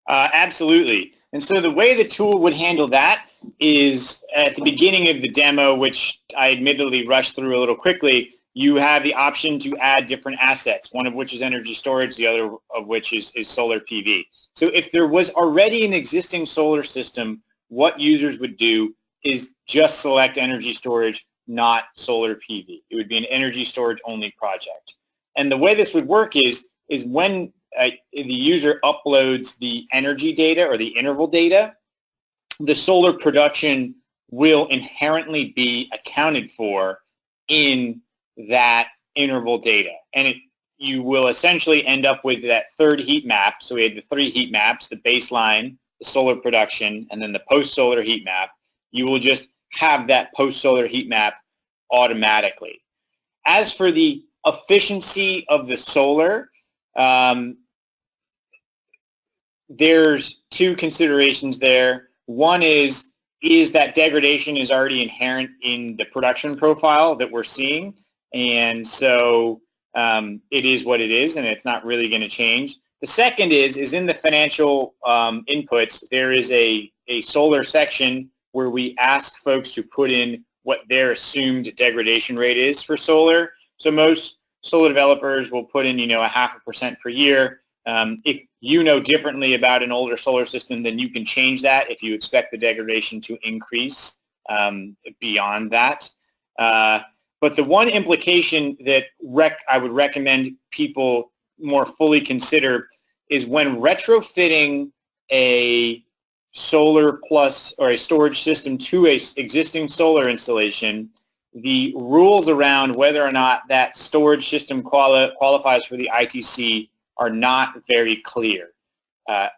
Absolutely. And so the way the tool would handle that is at the beginning of the demo, which I admittedly rushed through a little quickly, you have the option to add different assets, one of which is energy storage, the other of which is solar PV. So if there was already an existing solar system, what users would do is just select energy storage, not solar PV. It would be an energy storage only project. And the way this would work is when the user uploads the energy data or the interval data, the solar production will inherently be accounted for in that interval data. And you will essentially end up with that third heat map. So we had the three heat maps, the baseline, the solar production, and then the post-solar heat map. You will just have that post-solar heat map automatically. As for the efficiency of the solar, there's two considerations there. One is that degradation is already inherent in the production profile that we're seeing, and so it is what it is, and it's not really going to change. The second is in the financial inputs, there is a solar section where we ask folks to put in what their assumed degradation rate is for solar. So most solar developers will put in, 0.5% per year. If you know differently about an older solar system, then you can change that if you expect the degradation to increase beyond that. But the one implication that I would recommend people more fully consider is when retrofitting a solar plus or a storage system to a existing solar installation, the rules around whether or not that storage system qualifies for the ITC are not very clear.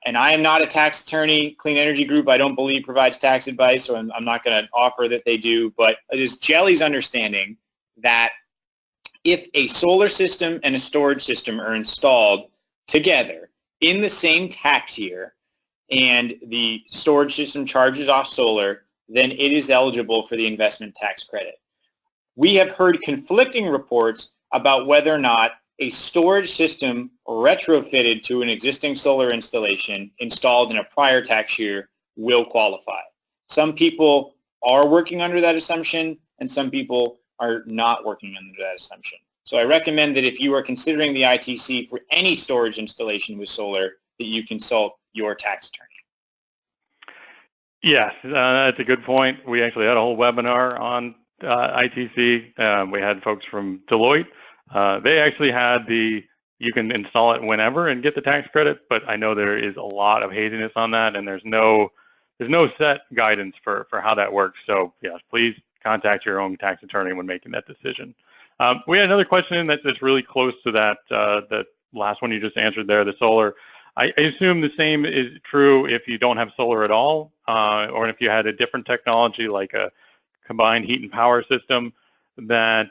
And I am not a tax attorney. CleanEnergy Group, I don't believe, provides tax advice, so I'm not going to offer that they do, but it is Geli's understanding that if a solar system and a storage system are installed together in the same tax year and the storage system charges off solar, then it is eligible for the investment tax credit. We have heard conflicting reports about whether or not a storage system retrofitted to an existing solar installation installed in a prior tax year will qualify. Some people are working under that assumption, and some people are not working under that assumption. So I recommend that if you are considering the ITC for any storage installation with solar, that you consult your tax attorney. Yes, that's a good point. We actually had a whole webinar on ITC. We had folks from Deloitte. They actually had you can install it whenever and get the tax credit, but I know there is a lot of haziness on that, and there's no set guidance for how that works. So yes, please contact your own tax attorney when making that decision. We had another question that's really close to that last one you just answered there, the solar. I assume the same is true if you don't have solar at all, or if you had a different technology like a combined heat and power system, that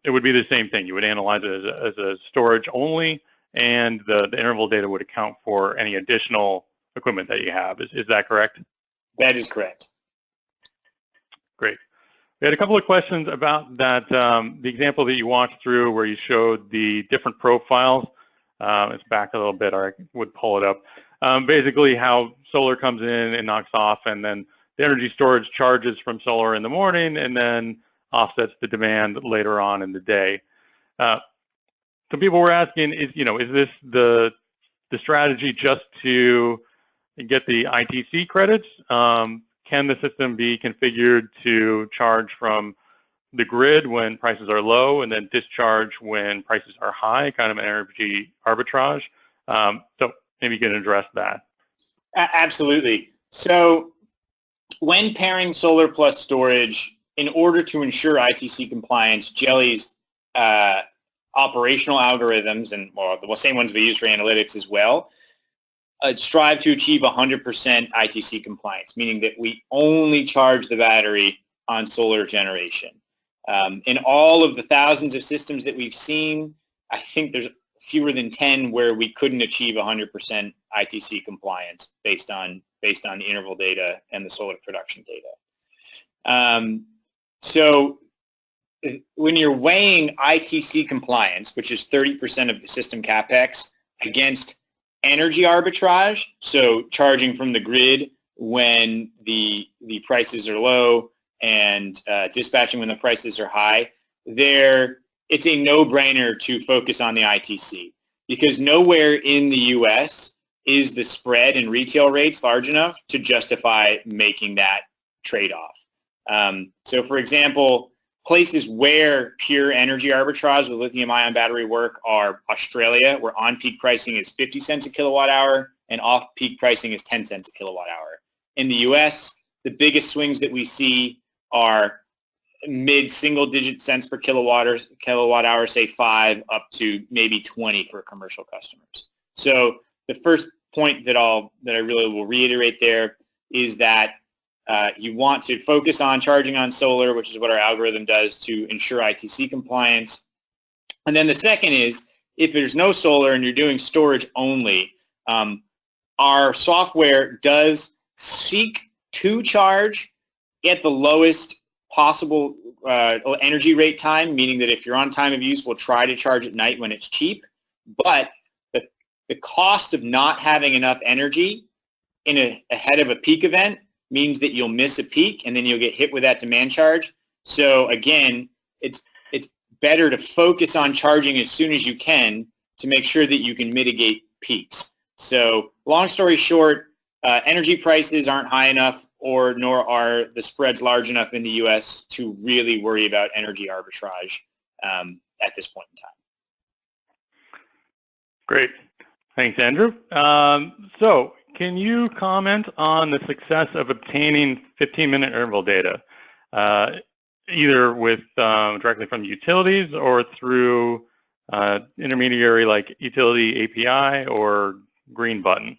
it would be the same thing. You would analyze it as a storage only, and the interval data would account for any additional equipment that you have. Is that correct? That is correct. Great. We had a couple of questions about that, the example that you walked through where you showed the different profiles. It's back a little bit, or I would pull it up. Basically how solar comes in and knocks off, and then the energy storage charges from solar in the morning and then offsets the demand later on in the day. Some people were asking, is this the strategy just to get the ITC credits? Can the system be configured to charge from the grid when prices are low and then discharge when prices are high, kind of an energy arbitrage? So maybe you can address that. Absolutely. So when pairing solar plus storage, in order to ensure ITC compliance, Geli's operational algorithms, and the same ones we use for analytics as well, strive to achieve 100% ITC compliance, meaning that we only charge the battery on solar generation. In all of the thousands of systems that we've seen, I think there's fewer than 10 where we couldn't achieve 100% ITC compliance based on the interval data and the solar production data. So when you're weighing ITC compliance, which is 30% of the system CapEx, against energy arbitrage, so charging from the grid when the prices are low and dispatching when the prices are high, it's a no-brainer to focus on the ITC, because nowhere in the U.S. is the spread in retail rates large enough to justify making that trade-off. So for example, places where pure energy arbitrage with lithium-ion battery work are Australia, where on-peak pricing is 50 cents a kilowatt hour and off-peak pricing is 10 cents a kilowatt hour. In the U.S., the biggest swings that we see are mid-single-digit cents per kilowatt hour, say 5, up to maybe 20 for commercial customers. So the first point that I really will reiterate there is that you want to focus on charging on solar, which is what our algorithm does to ensure ITC compliance. And then the second is, if there's no solar and you're doing storage only, our software does seek to charge at the lowest possible energy rate time, meaning that if you're on time of use, we'll try to charge at night when it's cheap. But the cost of not having enough energy ahead of a peak event means that you'll miss a peak and then you'll get hit with that demand charge. So again, it's better to focus on charging as soon as you can to make sure that you can mitigate peaks. So long story short, energy prices aren't high enough, nor are the spreads large enough in the U.S. to really worry about energy arbitrage at this point in time. Great. Thanks, Andrew. So can you comment on the success of obtaining 15-minute interval data, either with directly from the utilities or through intermediary like utility API or green button?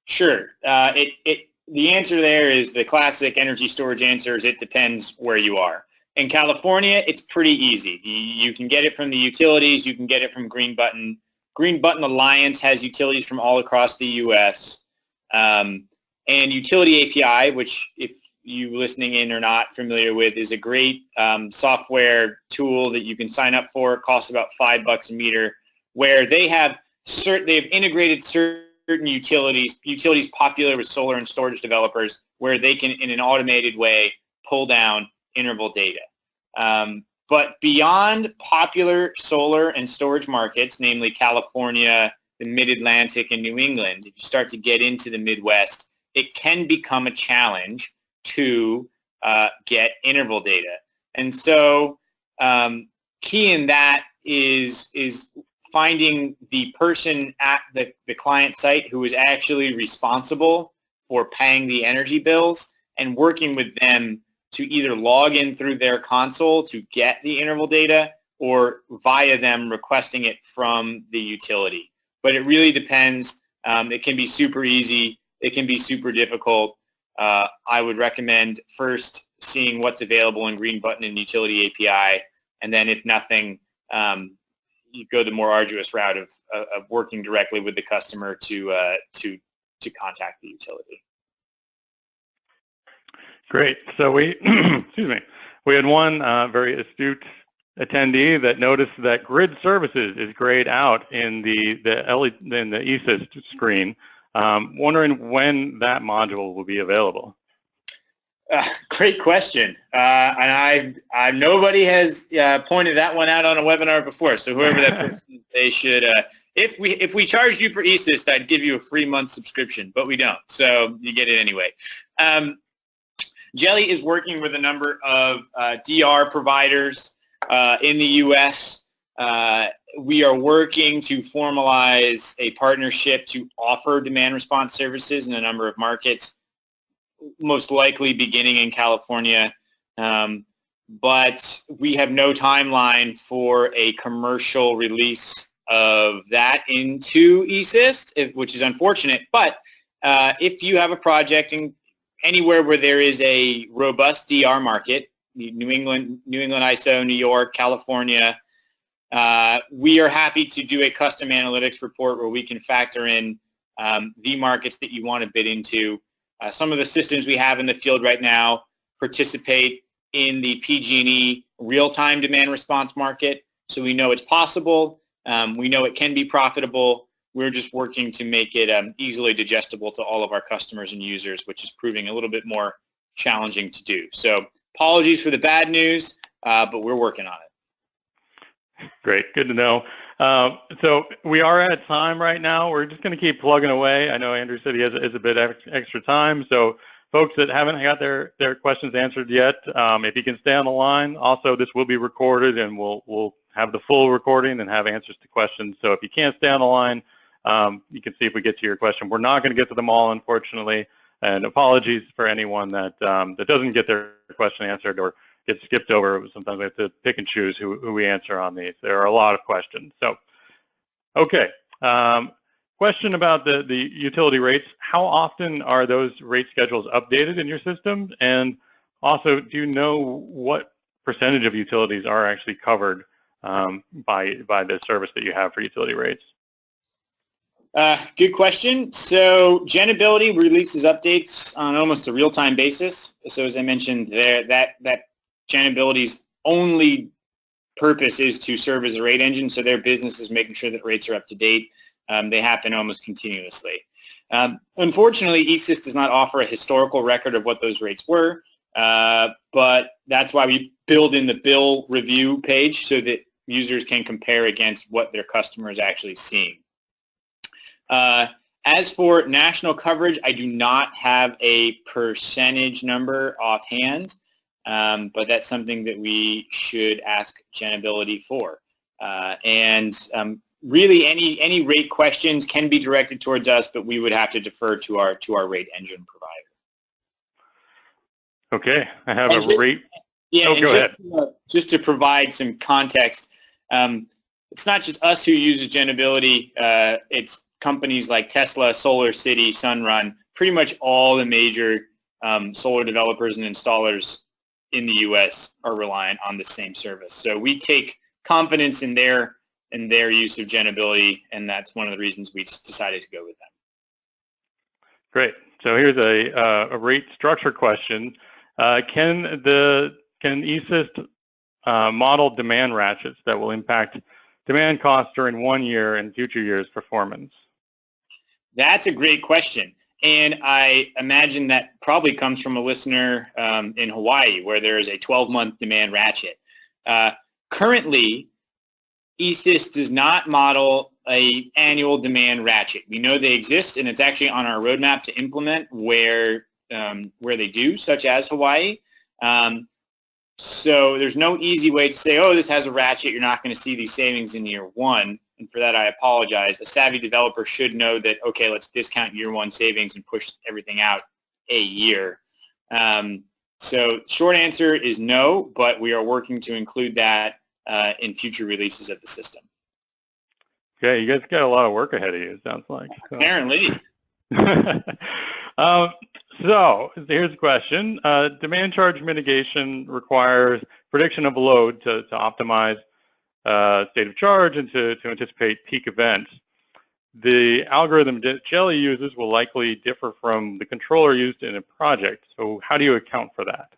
Sure. The answer there is the classic energy storage answer is it depends where you are. In California, it's pretty easy. You can get it from the utilities. You can get it from Green Button. Green Button Alliance has utilities from all across the U.S. And Utility API, which if you listening in are not familiar with, is a great software tool that you can sign up for. It costs about $5 a meter, where they have integrated certain utilities popular with solar and storage developers, where they can, in an automated way, pull down interval data. But beyond popular solar and storage markets, namely California, the Mid-Atlantic, and New England, if you start to get into the Midwest, it can become a challenge to get interval data. And so key in that is finding the person at the client site who is actually responsible for paying the energy bills and working with them to either log in through their console to get the interval data or via them requesting it from the utility. But it really depends. It can be super easy. It can be super difficult. I would recommend first seeing what's available in Green Button and Utility API, and then if nothing, you go the more arduous route of working directly with the customer to contact the utility. Great. So we, excuse me, we had one very astute attendee that noticed that grid services is grayed out in the ESyst screen. Wondering when that module will be available. Great question, and nobody has pointed that one out on a webinar before. So whoever that person is, they should. If we charged you for ESyst, I'd give you a free month subscription, but we don't, so you get it anyway. Geli is working with a number of DR providers in the U.S. We are working to formalize a partnership to offer demand response services in a number of markets, most likely beginning in California. But we have no timeline for a commercial release of that into ESyst, which is unfortunate. But if you have a project in anywhere where there is a robust DR market, New England ISO, New York, California, we are happy to do a custom analytics report where we can factor in the markets that you want to bid into. Some of the systems we have in the field right now participate in the PG&E real-time demand response market, so we know it's possible. We know it can be profitable. We're just working to make it easily digestible to all of our customers and users, which is proving a little bit more challenging to do. So apologies for the bad news, but we're working on it. Great, good to know. So we are at time right now. We're just going to keep plugging away. I know Andrew said he has a bit extra time. So folks that haven't got their questions answered yet, if you can stay on the line. Also, this will be recorded, and we'll have the full recording and have answers to questions. So if you can't stay on the line, you can see if we get to your question. We're not going to get to them all, unfortunately, and apologies for anyone that doesn't get their question answered or gets skipped over. Sometimes we have to pick and choose who we answer on these. There are a lot of questions. So, okay. Question about the utility rates. How often are those rate schedules updated in your system? And also, do you know what percentage of utilities are actually covered by the service that you have for utility rates? Good question. So GenAbility releases updates on almost a real-time basis. So as I mentioned there, that GenAbility's only purpose is to serve as a rate engine, so their business is making sure that rates are up to date. They happen almost continuously. Unfortunately, ESyst does not offer a historical record of what those rates were, but that's why we build in the bill review page so that users can compare against what their customer is actually seeing. As for national coverage, I do not have a percentage number offhand, but that's something that we should ask GenAbility for. Really, any rate questions can be directed towards us, but we would have to defer to our rate engine provider. Okay, I have a rate. Yeah, go ahead. Just to provide some context, it's not just us who uses GenAbility. It's companies like Tesla, SolarCity, Sunrun, pretty much all the major solar developers and installers in the U.S. are reliant on the same service. So we take confidence in their use of GenAbility, and that's one of the reasons we decided to go with them. Great. So here's a rate structure question. Can ESyst model demand ratchets that will impact demand costs during 1 year and future years' performance? That's a great question. And I imagine that probably comes from a listener in Hawaii, where there is a 12-month demand ratchet. Currently, ESyst does not model an annual demand ratchet. We know they exist, and it's actually on our roadmap to implement where they do, such as Hawaii. So there's no easy way to say, oh, this has a ratchet, you're not going to see these savings in year one. And for that, I apologize. A savvy developer should know that, okay, let's discount year one savings and push everything out a year. So short answer is no, but we are working to include that in future releases of the system. Okay, you guys got a lot of work ahead of you, it sounds like. So. Apparently. So here's a question. Demand charge mitigation requires prediction of load to optimize state of charge and to anticipate peak events. The algorithm that Geli uses will likely differ from the controller used in a project. So how do you account for that?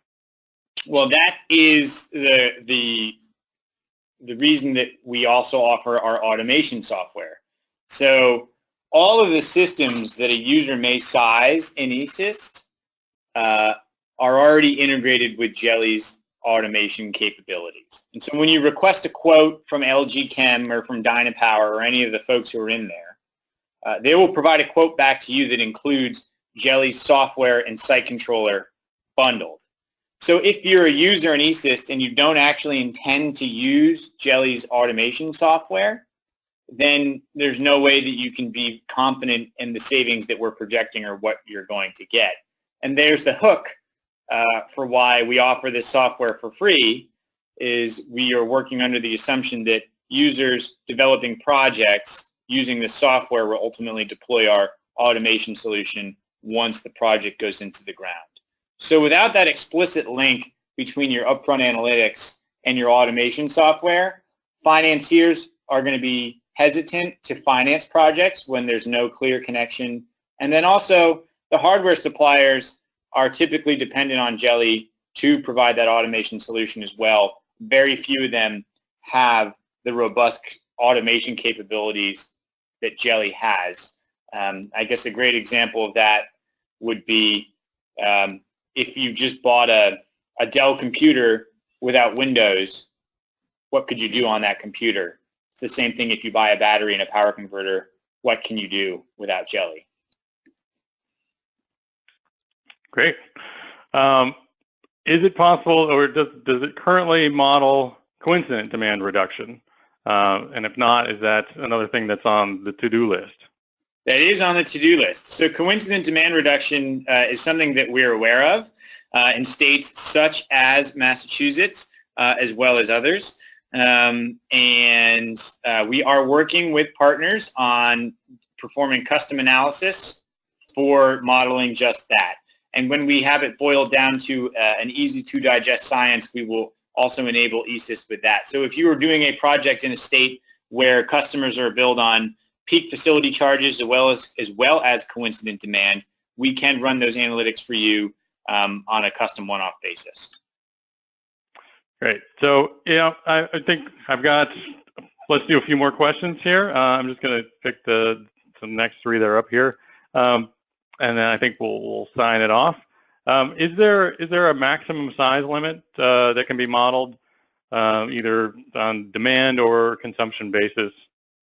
Well, that is the reason that we also offer our automation software. So all of the systems that a user may size in ESyst are already integrated with Geli's automation capabilities. And so when you request a quote from LG Chem or from Dynapower or any of the folks who are in there, they will provide a quote back to you that includes Geli's software and site controller bundled. So if you're a user in ESyst and you don't actually intend to use Geli's automation software, then there's no way that you can be confident in the savings that we're projecting or what you're going to get. And there's the hook for why we offer this software for free, is we are working under the assumption that users developing projects using this software will ultimately deploy our automation solution once the project goes into the ground. So without that explicit link between your upfront analytics and your automation software, financiers are going to be hesitant to finance projects when there's no clear connection. And then also the hardware suppliers are typically dependent on Geli to provide that automation solution as well. Very few of them have the robust automation capabilities that Geli has. I guess a great example of that would be if you just bought a Dell computer without Windows, what could you do on that computer? It's the same thing if you buy a battery and a power converter. What can you do without Geli? Great. Is it possible, or does it currently model coincident demand reduction? And if not, is that another thing that's on the to-do list? That is on the to-do list. So coincident demand reduction is something that we're aware of. in states such as Massachusetts, as well as others. And we are working with partners on performing custom analysis for modeling just that. And when we have it boiled down to an easy-to-digest science, we will also enable ESyst with that. So if you are doing a project in a state where customers are billed on peak facility charges as well as coincident demand, we can run those analytics for you on a custom one-off basis. Great. So, I think I've got, let's do a few more questions here. I'm just going to pick the next three that are up here. And then I think we'll sign it off. Is there a maximum size limit that can be modeled either on demand or consumption basis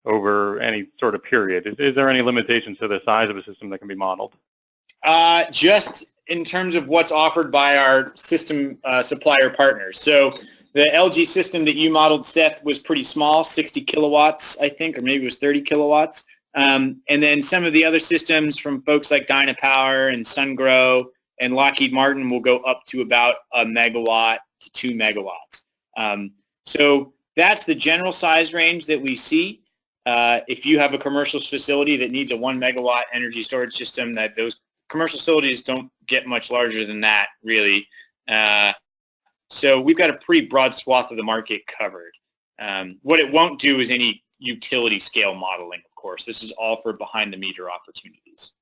over any sort of period? Is there any limitations to the size of a system that can be modeled? Just in terms of what's offered by our system supplier partners. So the LG system that you modeled, Seth, was pretty small, 60 kilowatts, I think, or maybe it was 30 kilowatts. And then some of the other systems from folks like Dynapower and SunGrow and Lockheed Martin will go up to about 1 megawatt to 2 megawatts. So that's the general size range that we see. If you have a commercial facility that needs a 1 megawatt energy storage system, that those commercial facilities don't get much larger than that, really. So we've got a pretty broad swath of the market covered. What it won't do is any utility scale modeling, of course. This is all for behind the meter opportunities.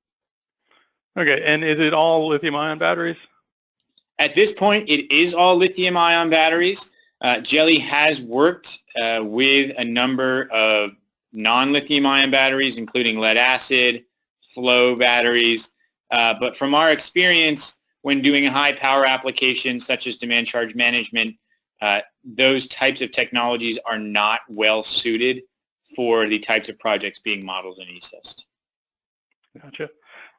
Okay, and is it all lithium-ion batteries? At this point, it is all lithium-ion batteries. Geli has worked with a number of non-lithium-ion batteries, including lead-acid, flow batteries. But from our experience, when doing a high-power application such as demand charge management, those types of technologies are not well suited for the types of projects being modeled in ESyst. Gotcha.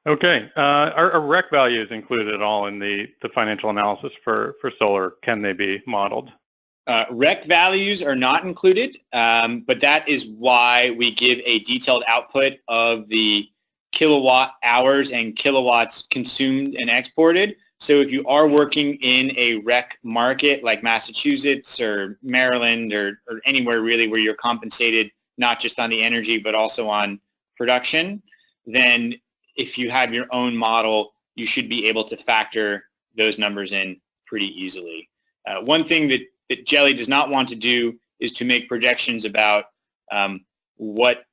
Okay. Are REC values included at all in the financial analysis for solar? Can they be modeled? REC values are not included, but that is why we give a detailed output of the kilowatt hours and kilowatts consumed and exported. So if you are working in a REC market like Massachusetts or Maryland or anywhere really where you're compensated not just on the energy but also on production, then if you have your own model, you should be able to factor those numbers in pretty easily. One thing that Geli does not want to do is to make projections about what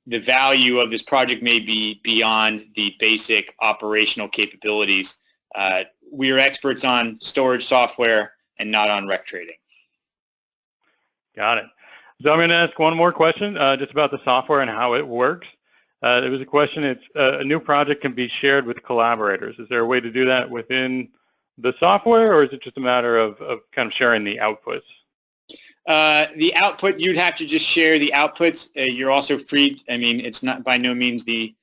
the value of this project may be beyond the basic operational capabilities. We are experts on storage software and not on REC trading. Got it. So I'm going to ask one more question just about the software and how it works. There was a question, it's a new project can be shared with collaborators. Is there a way to do that within the software, or is it just a matter of kind of sharing the outputs? The output, you'd have to just share the outputs. You're also free. I mean, it's not by no means we're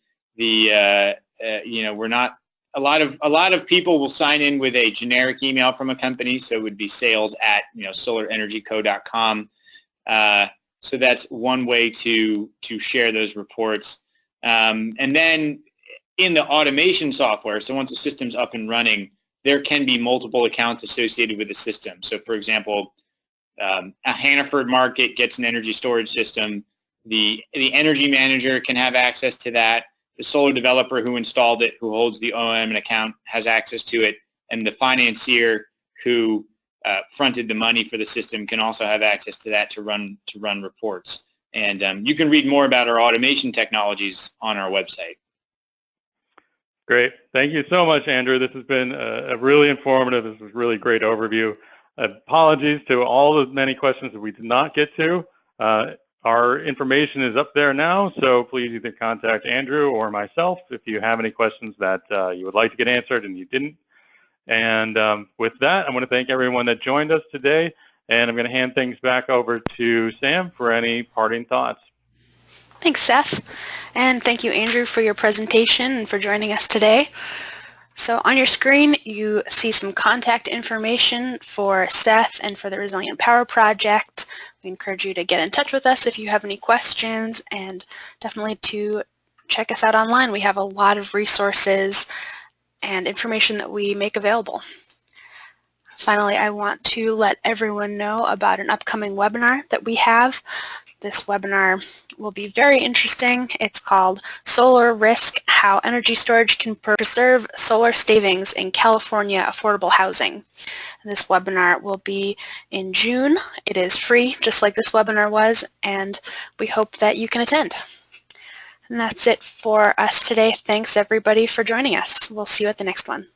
not, a lot of people will sign in with a generic email from a company, so it would be sales@solarenergyco.com. So that's one way to share those reports. And then in the automation software, so once the system's up and running, there can be multiple accounts associated with the system. So for example, a Hannaford market gets an energy storage system. The energy manager can have access to that. The solar developer who installed it, who holds the OM account, has access to it. And the financier who fronted the money for the system can also have access to that to run reports. And you can read more about our automation technologies on our website. Great. Thank you so much, Andrew. This has been a really informative, this was a really great overview. Apologies to all the many questions that we did not get to. Our information is up there now, so please either contact Andrew or myself if you have any questions that you would like to get answered and you didn't. And with that, I want to thank everyone that joined us today, and I'm going to hand things back over to Sam for any parting thoughts. Thanks, Seth, and thank you, Andrew, for your presentation and for joining us today. So on your screen, you see some contact information for Seth and for the Resilient Power Project. We encourage you to get in touch with us if you have any questions, and definitely to check us out online. We have a lot of resources and information that we make available. Finally, I want to let everyone know about an upcoming webinar that we have. This webinar will be very interesting. It's called Solar Risk: How Energy Storage Can Preserve Solar Savings in California Affordable Housing. This webinar will be in June. It is free, just like this webinar was, and we hope that you can attend. And that's it for us today. Thanks everybody for joining us. We'll see you at the next one.